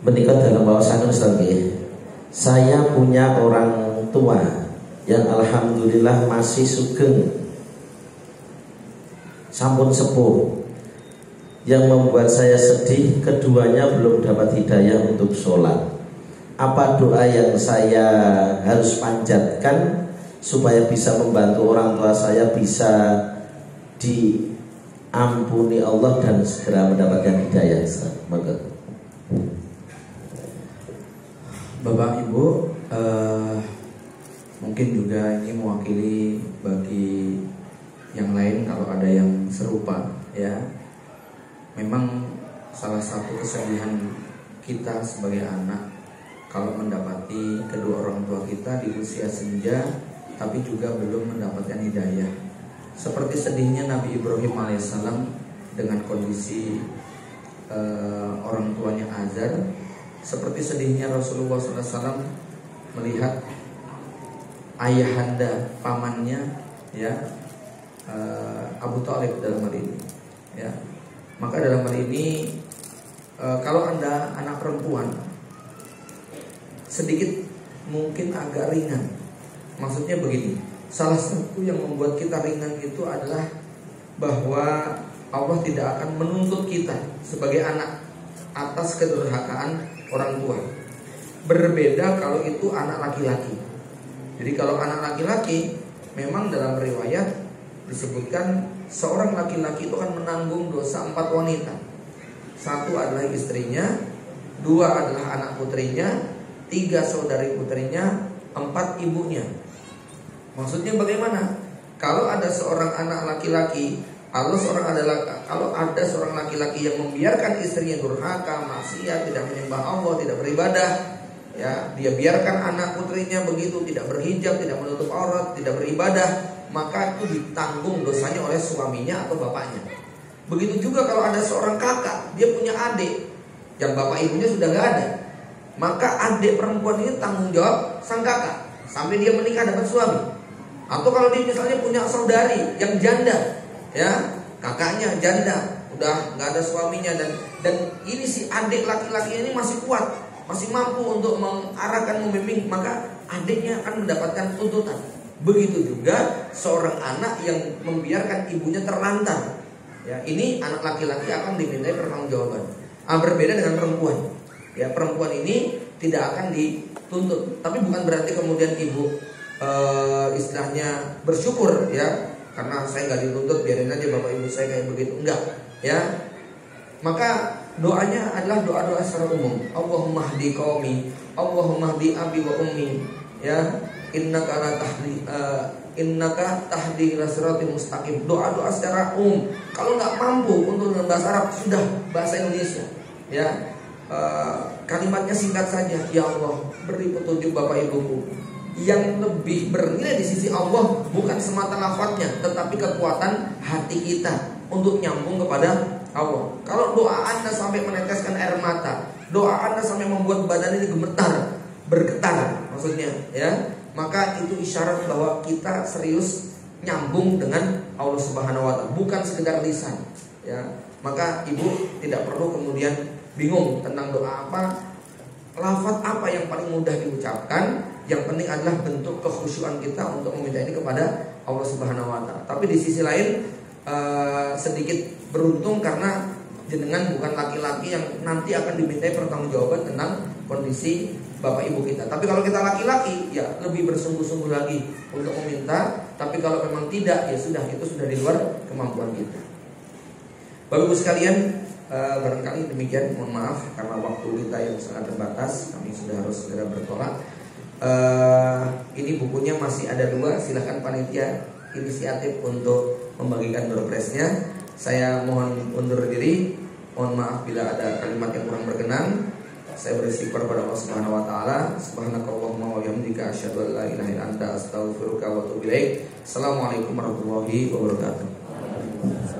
Menikah dalam wawasan Ustaz nggih. Saya punya orang tua yang alhamdulillah masih sugeng, sampun sepuh. Yang membuat saya sedih, keduanya belum dapat hidayah untuk sholat. Apa doa yang saya harus panjatkan supaya bisa membantu orang tua saya bisa diampuni Allah dan segera mendapatkan hidayah? Maka Bapak Ibu, mungkin juga ini mewakili bagi yang lain kalau ada yang serupa, ya. Memang salah satu kesedihan kita sebagai anak kalau mendapati kedua orang tua kita di usia senja tapi juga belum mendapatkan hidayah. Seperti sedihnya Nabi Ibrahim alaihissalam dengan kondisi orang tuanya azar. Seperti sedihnya Rasulullah SAW melihat ayahanda pamannya, ya, Abu Thalib dalam hal ini, ya. Maka dalam hal ini kalau Anda anak perempuan sedikit mungkin agak ringan. Maksudnya begini, salah satu yang membuat kita ringan itu adalah bahwa Allah tidak akan menuntut kita sebagai anak atas kedurhakaan orang tua. Berbeda kalau itu anak laki-laki. Jadi kalau anak laki-laki, memang dalam riwayat disebutkan seorang laki-laki itu akan menanggung dosa 4 wanita. 1 adalah istrinya, 2 adalah anak putrinya, 3 saudari putrinya, 4 ibunya. Maksudnya bagaimana? Kalau ada seorang anak laki-laki, kalau ada seorang laki-laki yang membiarkan istrinya durhaka, maksiat, tidak menyembah Allah, tidak beribadah, ya, dia biarkan anak putrinya begitu, tidak berhijab, tidak menutup aurat, tidak beribadah, maka itu ditanggung dosanya oleh suaminya atau bapaknya. Begitu juga kalau ada seorang kakak, dia punya adik yang bapak ibunya sudah gak ada, maka adik perempuan ini tanggung jawab sang kakak sampai dia menikah dapat suami. Atau kalau dia misalnya punya saudari yang janda, ya, kakaknya janda, udah gak ada suaminya, dan ini si adik laki-laki ini masih kuat, masih mampu untuk mengarahkan, membimbing, maka adiknya akan mendapatkan tuntutan. Begitu juga seorang anak yang membiarkan ibunya terlantar, ya, ini anak laki-laki akan dimintai pertanggungjawaban. Berbeda dengan perempuan, ya, perempuan ini tidak akan dituntut. Tapi bukan berarti kemudian ibu istilahnya bersyukur, ya, karena saya nggak dituntut, biarin aja bapak ibu saya kayak begitu, enggak, ya. Maka doanya adalah doa-doa secara umum. Allahumma hdi qaumi, Allahumma hdi abi wa ummi, ya. Innaka tahdi ila siratal mustaqim. Doa-doa secara umum. Kalau nggak mampu untuk dengan bahasa Arab, sudah bahasa Indonesia, ya. Kalimatnya singkat saja. Ya Allah, beri petunjuk bapak ibuku yang lebih bernilai di sisi Allah bukan semata lafadznya, tetapi kekuatan hati kita untuk nyambung kepada Allah. Kalau doa Anda sampai meneteskan air mata, doa Anda sampai membuat badan ini gemetar, bergetar maksudnya, ya, maka itu isyarat bahwa kita serius nyambung dengan Allah Subhanahu wa taala, bukan sekedar lisan, ya. Maka ibu tidak perlu kemudian bingung tentang doa apa, lafaz apa yang paling mudah diucapkan. Yang penting adalah bentuk kekhusyuan kita untuk meminta ini kepada Allah Subhanahu wa taala. Tapi di sisi lain sedikit beruntung karena jenengan bukan laki-laki yang nanti akan dimintai pertanggungjawaban tentang kondisi bapak ibu kita. Tapi kalau kita laki-laki, ya lebih bersungguh-sungguh lagi untuk meminta. Tapi kalau memang tidak, ya sudah, itu sudah di luar kemampuan kita. Bapak ibu sekalian, barangkali demikian. Mohon maaf karena waktu kita yang sangat terbatas, kami sudah harus segera bertolak. Ini bukunya masih ada 2. Silakan panitia inisiatif untuk membagikan door prize-nya. Saya mohon undur diri. Mohon maaf bila ada kalimat yang kurang berkenan. Saya beristighfar kepada Allah Subhanahu wa taala. Subhanakallahumma wa bihamdika asyhadu an la ilaha illa anta astaghfiruka wa atubu ilaik. Assalamualaikum warahmatullahi wabarakatuh.